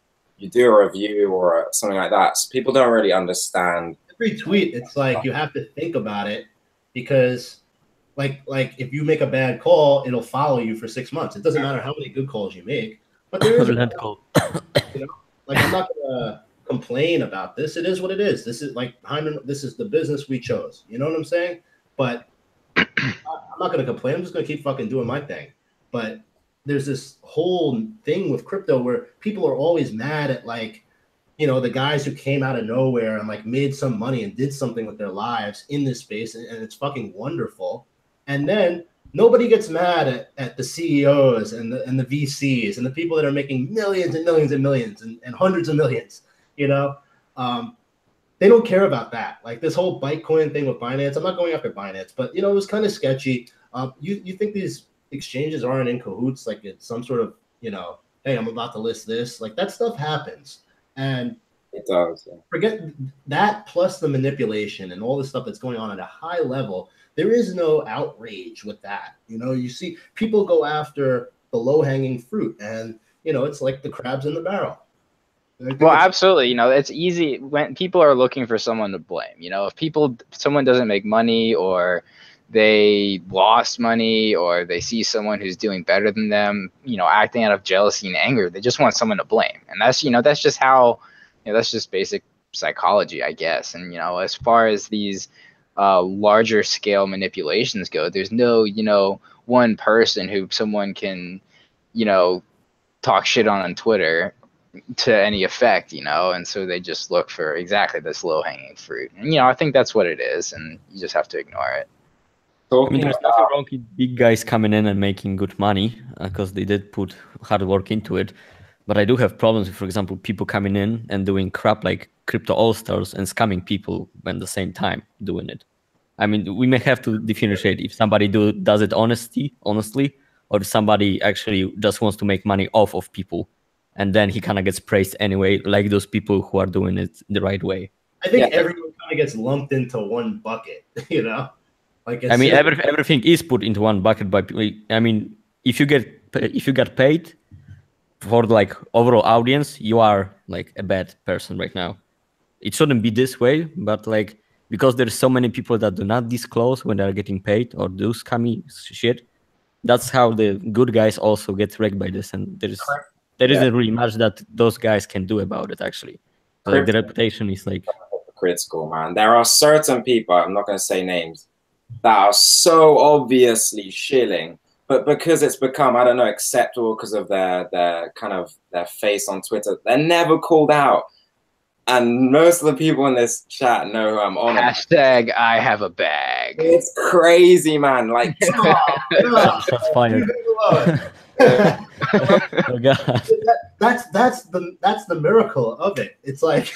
do a review or something like that. So people don't really understand. Every tweet, it's like you have to think about it, because like if you make a bad call, it'll follow you for 6 months. It doesn't matter how many good calls you make, but there is a call. Like, I'm not gonna complain about this. It is what it is. This is like this is the business we chose. You know what I'm saying? But I'm not going to complain. I'm just going to keep fucking doing my thing. But there's this whole thing with crypto where people are always mad at like, you know, the guys who came out of nowhere and like made some money and did something with their lives in this space, and it's fucking wonderful. And then nobody gets mad at the CEOs and the VCs and the people that are making millions and millions and millions and hundreds of millions. You know, they don't care about that. Like this whole Bitcoin thing with Binance. I'm not going after Binance, but you know, it was kind of sketchy. You think these exchanges aren't in cahoots? Like it's some sort of, you know, hey, I'm about to list this. Like that stuff happens. And it does. Yeah. Forget that plus the manipulation and all the stuff that's going on at a high level. There is no outrage with that. You know, you see people go after the low-hanging fruit, and you know, it's like the crabs in the barrel. Well, absolutely. You know, it's easy when people are looking for someone to blame. You know, if someone doesn't make money, or they lost money, or they see someone who's doing better than them, you know, acting out of jealousy and anger, they just want someone to blame. And that's, you know, that's just how, you know, that's just basic psychology, I guess. And, you know, as far as these larger scale manipulations go, there's no, you know, one person who someone can, you know, talk shit on Twitter to any effect, you know, and so they just look for exactly this low hanging fruit. And, you know, I think that's what it is, and you just have to ignore it. I mean, there's nothing wrong with big guys coming in and making good money because they did put hard work into it. But I do have problems with, for example, people coming in and doing crap like crypto all-stars and scamming people at the same time doing it. I mean, we may have to differentiate if somebody does it honestly, or if somebody actually just wants to make money off of people, and then he kind of gets praised anyway, like those people who are doing it the right way. I think everyone kind of gets lumped into one bucket, you know? Like I mean, everything is put into one bucket by people. I mean, if you get paid for like overall audience, you are like a bad person right now. It shouldn't be this way, but like because there's so many people that do not disclose when they're getting paid or do scammy shit, that's how the good guys also get wrecked by this. And there isn't really much that those guys can do about it actually. So, like, the reputation is like critical, man. There are certain people, I'm not going to say names, that are so obviously shilling, but because it's become, I don't know, acceptable because of their kind of their face on Twitter, they're never called out. And most of the people in this chat know who I'm on. Hashtag I have a bag. It's crazy, man. Like, that's fire. Oh God. That's the miracle of it. It's like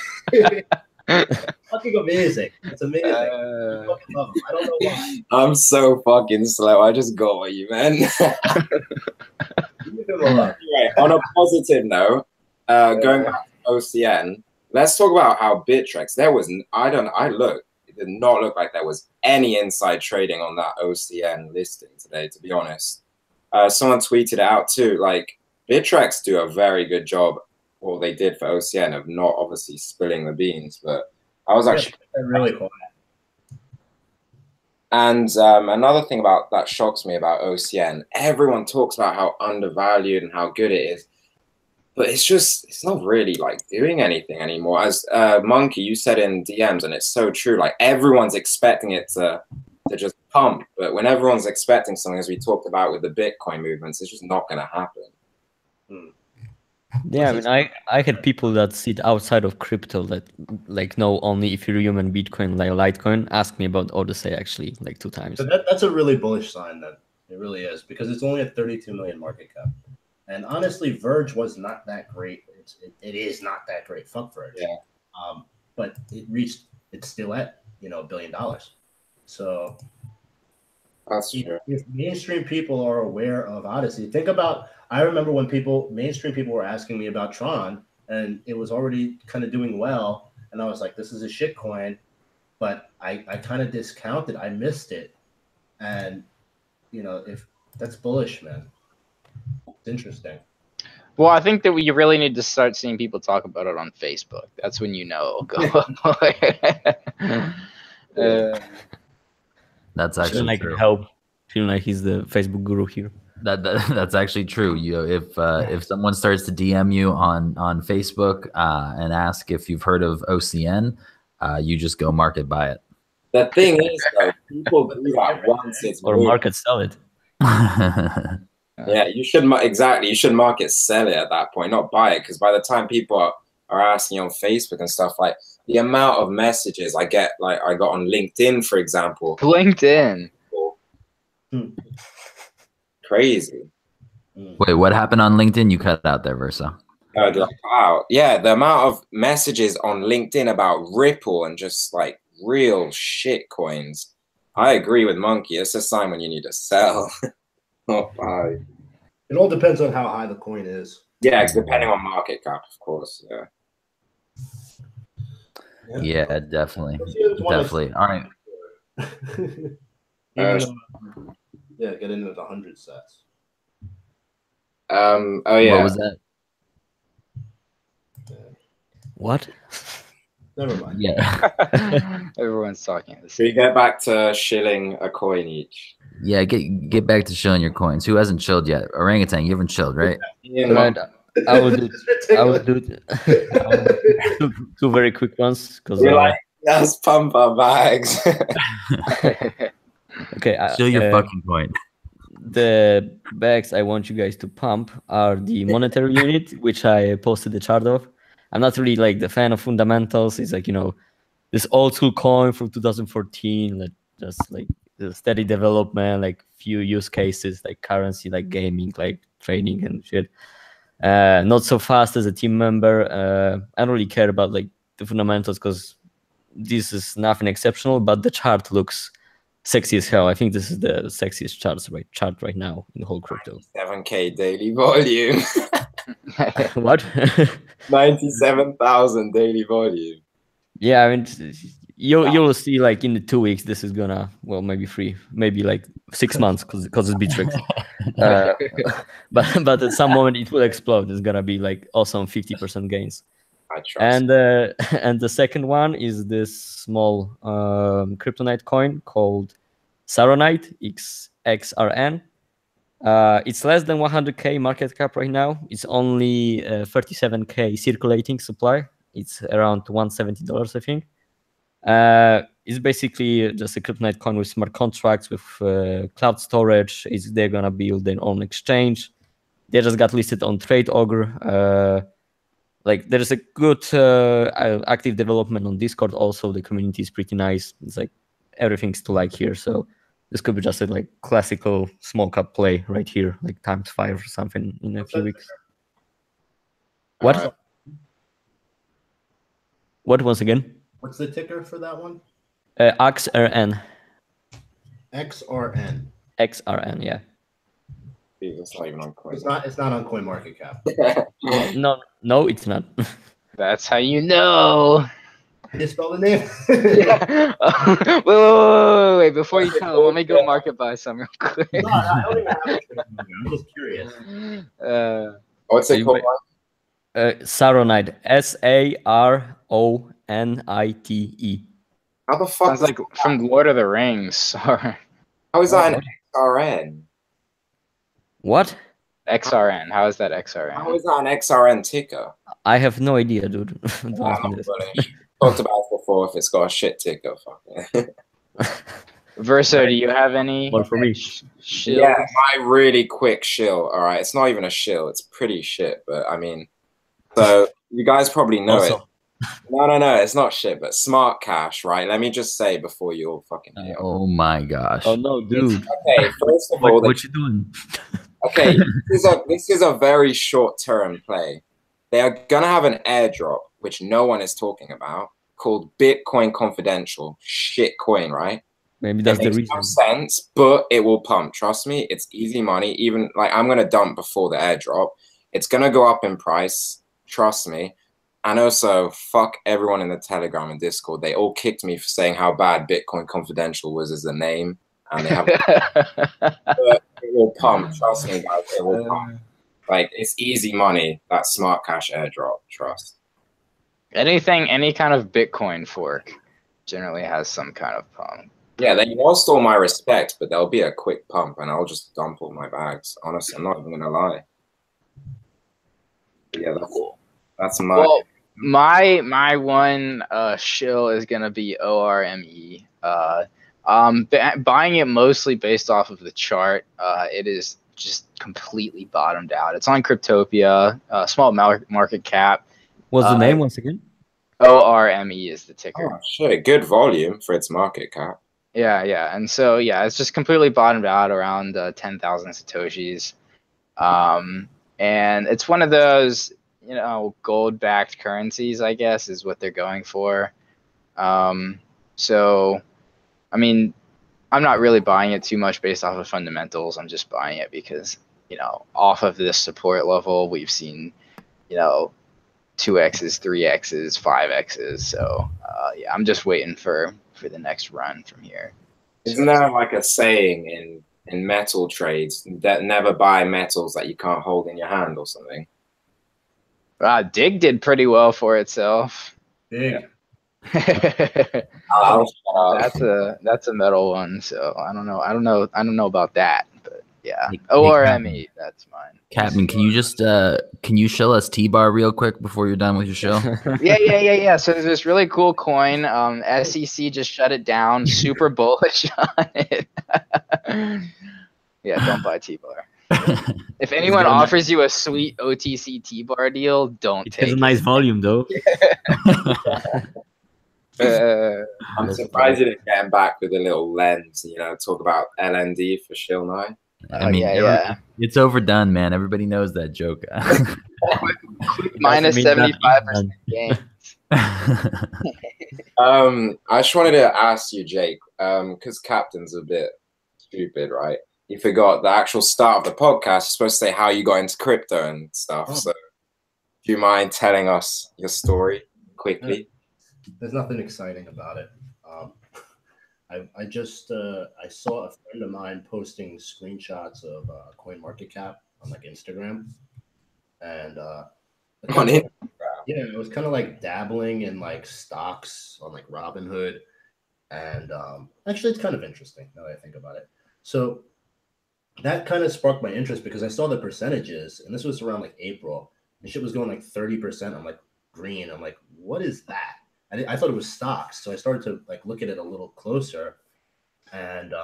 fucking amazing. It's amazing. I fucking love them. I don't know why. I'm so fucking slow. I just got you, man. Anyway, on a positive note, going back to OCN, let's talk about how Bittrex. There was it did not look like there was any inside trading on that OCN listing today, to be honest. Someone tweeted it out too. Like, Bittrex do a very good job, what they did for OCN, of not obviously spilling the beans, but I was actually really cool. And another thing about that shocks me about OCN, everyone talks about how undervalued and how good it is, but it's not really like doing anything anymore. As Monkey, you said in DMs, and it's so true. Like, everyone's expecting it to just pump, but when everyone's expecting something, as we talked about with the Bitcoin movements, it's just not going to happen. Yeah, I mean, I had people that sit outside of crypto that like know only Ethereum and Bitcoin, like Litecoin, ask me about Odyssey actually like 2 times. So that's a really bullish sign then. It really is, because it's only a 32 million market cap. And honestly, Verge was not that great. It is not that great. Fuck Verge. Yeah. But it's still at, $1 billion. So that's true. If mainstream people are aware of Odyssey, think about, I remember when mainstream people were asking me about Tron, and it was already kind of doing well. And I was like, this is a shit coin, but I kind of discounted. I missed it. And, if that's bullish, man. It's interesting. Well, I think that you really need to start seeing people talk about it on Facebook. That's when it'll go That's actually like true. help. Feeling like he's the Facebook guru here. That's actually true. If someone starts to DM you on Facebook and ask if you've heard of OCN, you just go market buy it. The thing is, though, people do that once it's Or moved. market sell it. Yeah, you should exactly. You should market sell it at that point, not buy it, because by the time people are asking you on Facebook and stuff, like the amount of messages I get, like I got on LinkedIn, for example. LinkedIn. Crazy. Wait, what happened on LinkedIn? You cut out there, Versa. Wow. Yeah, the amount of messages on LinkedIn about Ripple and just like real shit coins. I agree with Monkey. It's a sign when you need to sell, not buy. It all depends on how high the coin is. Yeah, it's depending on market cap, of course. Yeah. Yeah, definitely. Definitely. All right. Yeah, get into the 100 sets. Oh yeah. What was that? What? Never mind. Yeah. Everyone's talking. Should we get back to shilling a coin each? Yeah, get back to shilling your coins. Who hasn't chilled yet? Orangutan, you haven't chilled, right? Right. I will do. I will do. Two very quick ones because. Let's pump our bags. Okay. Chill your fucking coin. The bags I want you guys to pump are the monetary unit, which I posted the chart of. I'm not really like the fan of fundamentals. It's like, this old school coin from 2014, like just like the steady development, like few use cases like currency, like gaming, like trading and shit. Not so fast as a team member. I don't really care about like the fundamentals because this is nothing exceptional, but the chart looks sexy as hell. I think this is the sexiest chart right now in the whole crypto. 7K daily volume. What? 97,000 daily volume. Yeah, I mean, you'll see like in the 2 weeks this is gonna, well, maybe 3, maybe like 6 months because it's Bittrex. But at some moment it will explode. It's gonna be like awesome 50% gains. I trust. And the second one is this small kryptonite coin called Saronite XRN. It's less than 100K market cap right now. It's only 37K circulating supply. It's around $170, I think. It's basically just a kryptonite coin with smart contracts, with cloud storage. They're gonna build their own exchange. They just got listed on Trade Ogre. Like there's a good active development on Discord. Also, the community is pretty nice. It's like everything's to like here. So this could be just a like classical small cap play right here, like ×5 or something in a few weeks. What? What once again? What's the ticker for that one? XRN. XRN. XRN, yeah. It's not even on coin. It's not on CoinMarketCap. No, it's not. That's how you know. Can you spell the name? Yeah. Wait. Before you tell them, let me go market buy some real quick. No, I don't even have it. I'm just curious. What's it called? Saronite. SARONITE. How the fuck? Sounds like from Lord of the Rings. How is that an XRN? What? XRN. How is that XRN? How is that an XRN ticker? I have no idea, dude. Don't ask me this. Talked about it before. If it's got a shit ticker, fuck it. Verso, do you have any? Well, for me, Shill? Yeah, my really quick shill. All right, it's not even a shill. It's pretty shit, but I mean, so you guys probably know it. No, it's not shit, but smart cash, right? Let me just say before you all fucking hear. Oh my gosh. Oh no, dude. Okay, first of all, what you doing? Okay, this is a very short-term play. They are gonna have an airdrop, which no one is talking about, called Bitcoin Confidential. Shit coin, right? Maybe that's the makes reason. no sense, but it will pump. Trust me, it's easy money. Even like I'm gonna dump before the airdrop. It's gonna go up in price. Trust me. And also, fuck everyone in the Telegram and Discord. They all kicked me for saying how bad Bitcoin Confidential was as a name, and they have. But it will pump. Trust me, guys. It will pump. Like it's easy money. That smart cash airdrop. Trust. Any kind of Bitcoin fork generally has some kind of pump. Yeah, they lost all my respect, but there'll be a quick pump, and I'll just dump all my bags. Honestly, I'm not even gonna lie. But yeah, that's my. Well, my one shill is gonna be ORME. Buying it mostly based off of the chart. It is just completely bottomed out. It's on Cryptopia, small market cap. What's the name once again? ORME is the ticker. Oh shit! Good volume for its market cap. Yeah, and so it's just completely bottomed out around 10,000 satoshis. And it's one of those, gold-backed currencies, I guess, is what they're going for. So, I mean, I'm not really buying it too much based off of fundamentals. I'm just buying it because, off of this support level, we've seen, 2x's, 3x's, 5x's. So, I'm just waiting for the next run from here. Isn't there like a saying in metal trades that never buy metals that you can't hold in your hand or something? Dig did pretty well for itself. Big. That's a metal one, so I don't know about that, but yeah. ORME, that's mine. Captain, can you just can you shill us T-bar real quick before you're done with your show? Yeah. So there's this really cool coin. SEC just shut it down. Super bullish on it. Yeah, don't buy T-bar. If anyone offers you a sweet OTC T-bar deal, don't take it. It has a nice volume though. I'm surprised you didn't get him back with a little lens, talk about LND for Shill 9. I mean, it's overdone, man. Everybody knows that joke. Minus 75% gains. I just wanted to ask you, Jake, because Captain's a bit stupid, right? You forgot the actual start of the podcast. You're supposed to say how you got into crypto and stuff. Oh. So, do you mind telling us your story quickly? There's nothing exciting about it. I saw a friend of mine posting screenshots of CoinMarketCap on like Instagram, and it was kind of like dabbling in like stocks on like Robinhood, and actually it's kind of interesting now that I think about it. So that kind of sparked my interest because I saw the percentages, and this was around like April, and shit was going like 30%. I'm like green. I'm like, what is that? I thought it was stocks, so I started to like look at it a little closer, and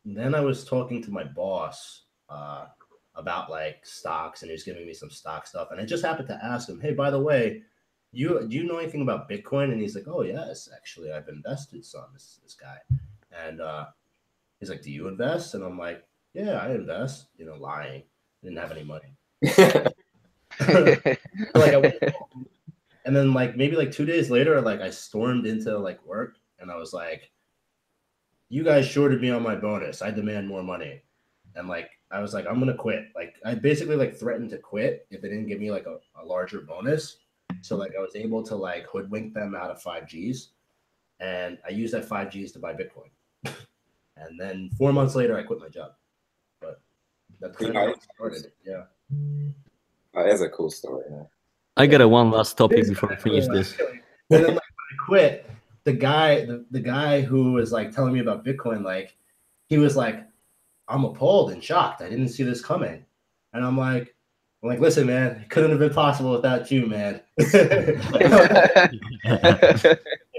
then I was talking to my boss about like stocks, and he was giving me some stock stuff, and I just happened to ask him, "Hey, by the way, do you know anything about Bitcoin?" And he's like, "Oh yes, actually, I've invested some." This guy, and he's like, "Do you invest?" And I'm like, "Yeah, I invest." Lying, I didn't have any money. And then like maybe like 2 days later, like I stormed into like work and I was like, "You guys shorted me on my bonus. I demand more money." And like I was like, "I'm gonna quit." Like I basically like threatened to quit if they didn't give me like a larger bonus. So like I was able to like hoodwink them out of 5Gs, and I used that 5Gs to buy Bitcoin. And then 4 months later, I quit my job. But that's kind of how it started. Yeah. That is a cool story. Yeah. I got one last topic before we finish this. And then like, when I quit, the guy who was like telling me about Bitcoin, like he was like, "I'm appalled and shocked. I didn't see this coming." And I'm like, "Listen, man, it couldn't have been possible without you, man." If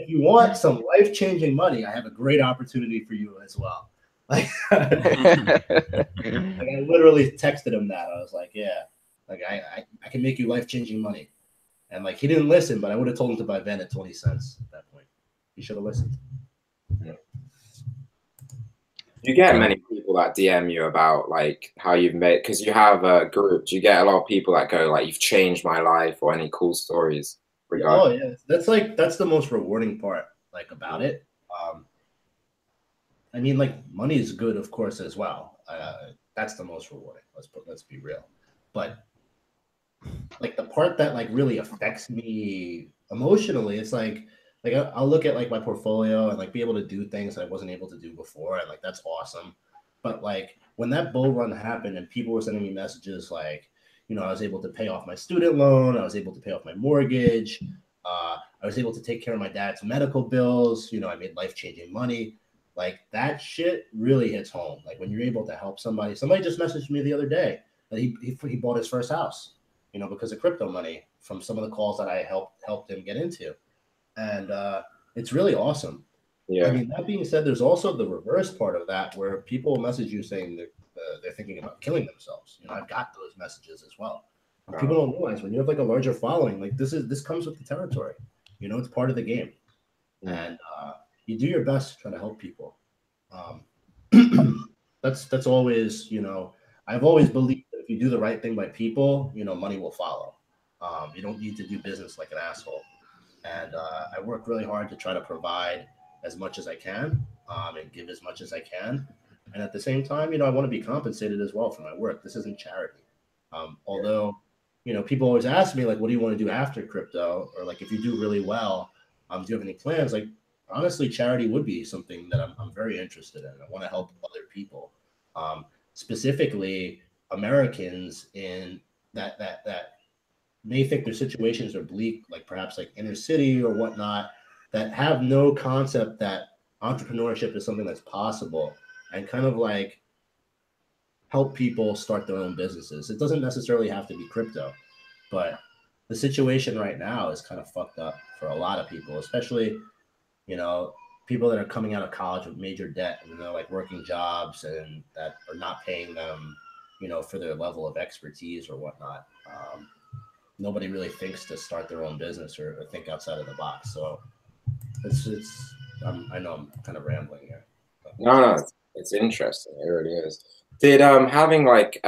you want some life-changing money, I have a great opportunity for you as well. Like, I literally texted him that. I was like, "Yeah. Like I can make you life-changing money." And like he didn't listen, but I would have told him to buy Ven at 20 cents at that point. He should have listened. Yeah. You get many people that DM you about like how you've made, because you have a group. Do you get a lot of people that go like, "You've changed my life," or any cool stories? Oh yeah, that's the most rewarding part like about it. I mean, like money is good, of course, as well. That's the most rewarding. Let's be real, but like the part that like really affects me emotionally, it's like I'll look at like my portfolio and like be able to do things I wasn't able to do before, and like that's awesome. But like when that bull run happened and people were sending me messages like, I was able to pay off my student loan, I was able to pay off my mortgage, I was able to take care of my dad's medical bills, I made life-changing money. Like that shit really hits home. Like when you're able to help somebody. Somebody just messaged me the other day that he bought his first house, because of crypto money from some of the calls that I helped him get into, and it's really awesome. Yeah. I mean, that being said, there's also the reverse part of that where people message you saying that they're thinking about killing themselves. I've got those messages as well. And people don't realize when you have like a larger following, like this comes with the territory. It's part of the game, and you do your best to try to help people. That's always, I've always believed that if you do the right thing by people, money will follow. You don't need to do business like an asshole. And I work really hard to try to provide as much as I can and give as much as I can. And at the same time, I want to be compensated as well for my work. This isn't charity. Although, people always ask me, like, what do you want to do after crypto? Or like, if you do really well, do you have any plans? Like, honestly, charity would be something that I'm very interested in. I want to help other people, specifically Americans in that may think their situations are bleak, like perhaps like inner city or whatnot, that have no concept that entrepreneurship is something that's possible, and kind of like help people start their own businesses. It doesn't necessarily have to be crypto, but the situation right now is kind of fucked up for a lot of people, especially, people that are coming out of college with major debt and they're like working jobs and that are not paying them, for their level of expertise or whatnot. Nobody really thinks to start their own business or think outside of the box. So I know I'm kind of rambling here. No, it's interesting. It really is. Did having like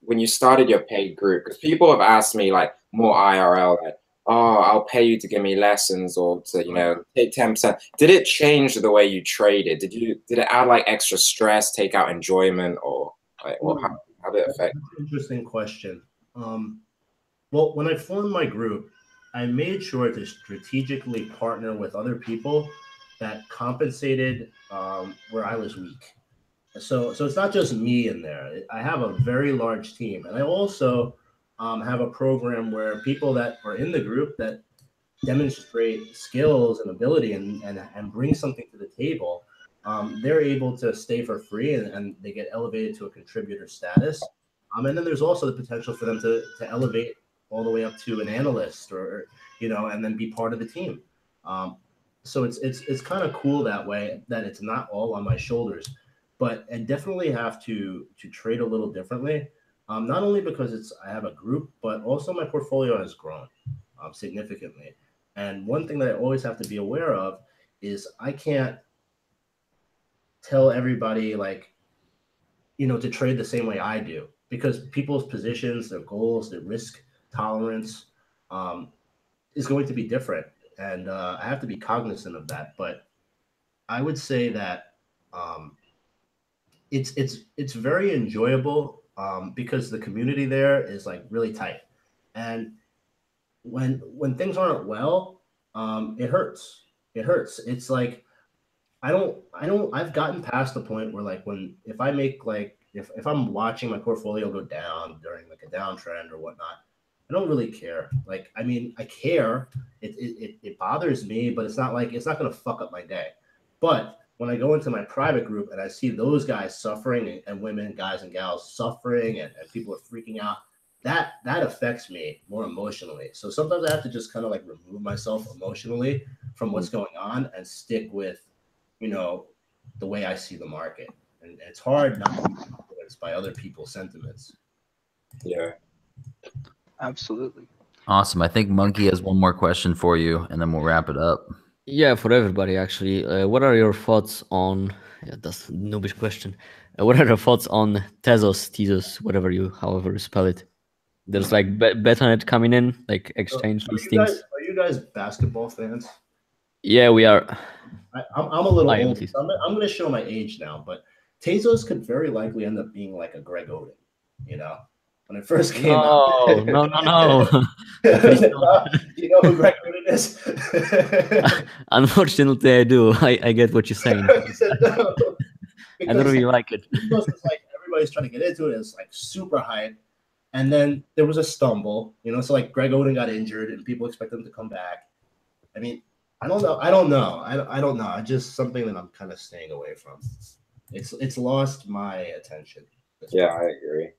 when you started your paid group, because people have asked me like more IRL, like, oh, I'll pay you to give me lessons or to take 10%. Did it change the way you traded? Did it add like extra stress, take out enjoyment, or like, or how did it affect? That's an interesting question. Well, when I formed my group, I made sure to strategically partner with other people that compensated where I was weak. So it's not just me in there. I have a very large team, and I also have a program where people that are in the group that demonstrate skills and ability and bring something to the table, they're able to stay for free and they get elevated to a contributor status. And then there's also the potential for them to elevate all the way up to an analyst or and then be part of the team. So it's kind of cool that way, that it's not all on my shoulders, but I definitely have to trade a little differently. Not only because I have a group, but also my portfolio has grown significantly. And one thing that I always have to be aware of is I can't tell everybody to trade the same way I do, because people's positions, their goals, their risk tolerance is going to be different. And I have to be cognizant of that. But I would say that it's very enjoyable because the community there is like really tight. And when things aren't well, it hurts. It hurts. It's like I've gotten past the point where like if I make if I'm watching my portfolio go down during like a downtrend or whatnot, I don't really care. Like, I mean, I care. It bothers me, but it's not going to fuck up my day. But when I go into my private group and I see those guys suffering and women, guys and gals suffering and people are freaking out, that affects me more emotionally. So sometimes I have to just kind of like remove myself emotionally from what's going on and stick with, the way I see the market. And it's hard not to be influenced by other people's sentiments. Yeah. Absolutely. Awesome. I think Monkey has one more question for you, and then we'll wrap it up. Yeah, for everybody, actually. What are your thoughts on... Yeah, that's a noobish question. What are your thoughts on Tezos, however you spell it? There's like Betanet coming in, like exchange listings. Are you guys basketball fans? Yeah, we are. I'm a little I am, old. at least. I'm going to show my age now, but Tezos could very likely end up being like a Greg Oden, when it first came out. No. You know who Greg Oden is? Unfortunately, I do. I get what you're saying. He said no. I don't really like it. Tezos was like everybody's trying to get into it. It's like super hype. And then there was a stumble, so like Greg Oden got injured and people expect him to come back. I mean, I don't know. I don't know. I don't know. It's just something that I'm kind of staying away from. It's lost my attention. Yeah, I agree.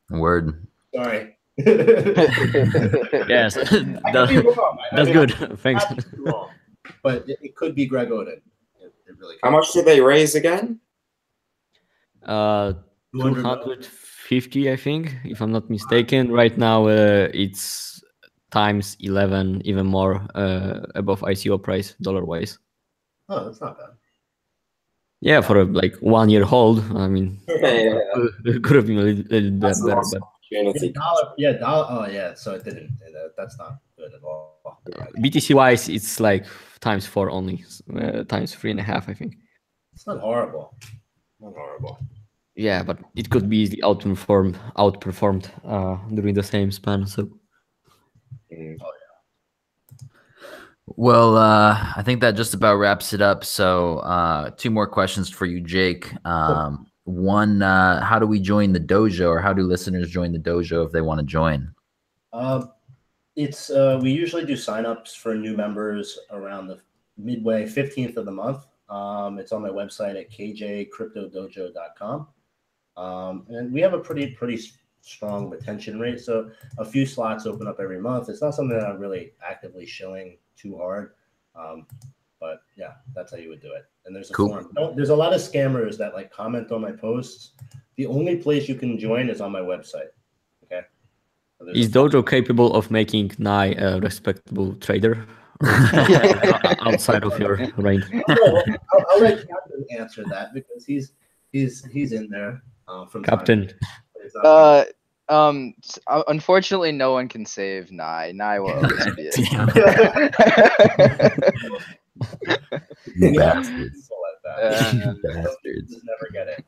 Word. Sorry. Yes, I could be wrong. that's good. Thanks. Wrong, but it could be Greg Oden. It really could. How much did they raise again? 250, I think, if I'm not mistaken. Right now, it's times 11, even more above ICO price dollar-wise. Oh, that's not bad. Yeah, for a like 1 year hold, I mean, Yeah, it could have been a little bit that's a better, lost but opportunity. Dollar. Oh, yeah. So it didn't. That's not good at all. BTC wise, it's like times 4 only, times 3.5, I think. It's not horrible. Not horrible. Yeah, but it could be easily outperformed during the same span. So Well, I think that just about wraps it up. So, 2 more questions for you, Jake. One, how do we join the dojo, or how do listeners join the dojo if they want to join? It's we usually do signups for new members around the midway 15th of the month. It's on my website at kjcryptodojo.com. And we have a pretty strong retention rate. So a few slots open up every month. It's not something that I'm really actively shilling too hard. But yeah, that's how you would do it. And there's a forum. There's a lot of scammers that like comment on my posts. The only place you can join is on my website. Okay. So is Dojo capable of making Nai a respectable trader outside of your range? I'll let Captain answer that because he's in there from Captain. Unfortunately, no one can save Nai. Nai will always be it. You bastards. Bastards. Never get it.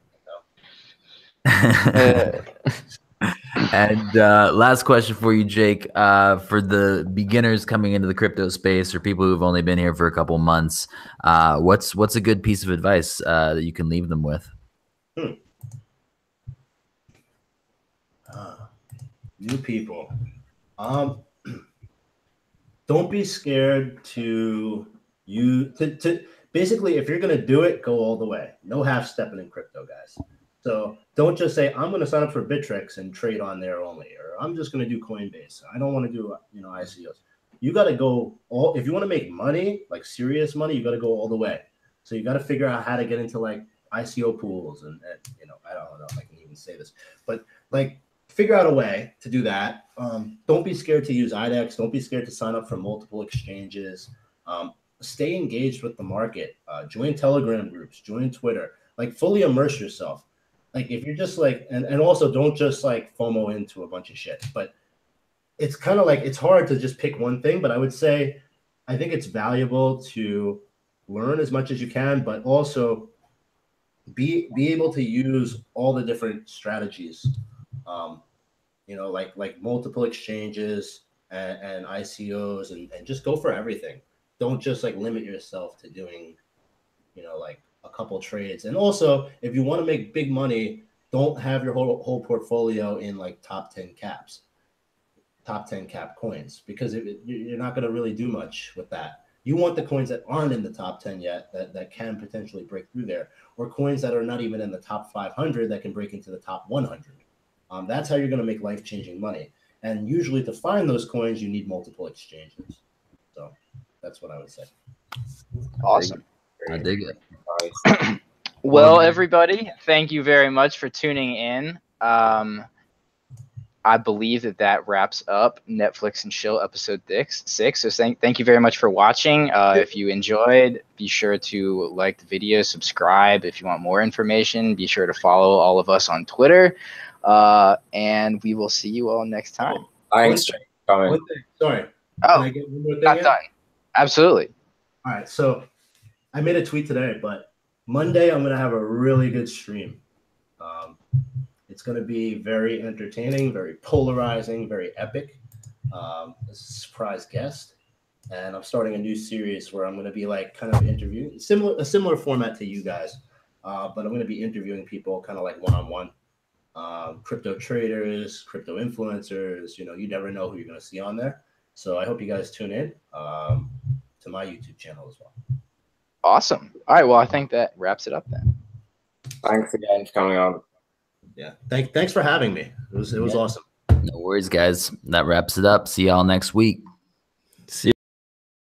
And last question for you, Jake. For the beginners coming into the crypto space, or people who've only been here for a couple months, what's a good piece of advice that you can leave them with? New people. Don't be scared to basically, if you're going to do it, go all the way. No half stepping in crypto, guys. So don't just say, I'm going to sign up for Bittrex and trade on there only, or I'm just going to do Coinbase. I don't want to do, ICOs. You got to go if you want to make money, like serious money, you got to go all the way. So you got to figure out how to get into like ICO pools and I don't know if I can even say this, but like figure out a way to do that. Don't be scared to use IDEX. Don't be scared to sign up for multiple exchanges. Stay engaged with the market. Join Telegram groups. Join Twitter. Like fully immerse yourself. Like if you're just like, and also don't just like FOMO into a bunch of shit. But it's kind of like it's hard to just pick one thing. But I would say I think it's valuable to learn as much as you can, but also be able to use all the different strategies. Like multiple exchanges and ICOs and just go for everything. Don't just like limit yourself to doing, like a couple trades. And also, if you want to make big money, don't have your whole portfolio in like top 10 cap coins, because you're not going to really do much with that. You want the coins that aren't in the top 10 yet that can potentially break through there, or coins that are not even in the top 500 that can break into the top 100. That's how you're going to make life-changing money. And usually to find those coins, you need multiple exchanges. So that's what I would say. Awesome. I dig it. Well, everybody, thank you very much for tuning in. I believe that wraps up Netflix and Shill episode 6. So thank you very much for watching. If you enjoyed, be sure to like the video, subscribe. If you want more information, be sure to follow all of us on Twitter. And we will see you all next time. Thanks, Jake. Sorry. Oh, Can I get one more thing not done. Absolutely. All right. So I made a tweet today, but Monday I'm going to have a really good stream. It's going to be very entertaining, very polarizing, very epic. It's a surprise guest. And I'm starting a new series where I'm going to be like kind of interviewing, a similar format to you guys. But I'm going to be interviewing people kind of like one-on-one. Crypto traders, crypto influencers, you never know who you're going to see on there. So I hope you guys tune in. to my YouTube channel as well. Awesome. All right. Well, I think that wraps it up then. Thanks again for coming on. Yeah. Thanks for having me. It was awesome. No worries, guys. That wraps it up. See y'all next week.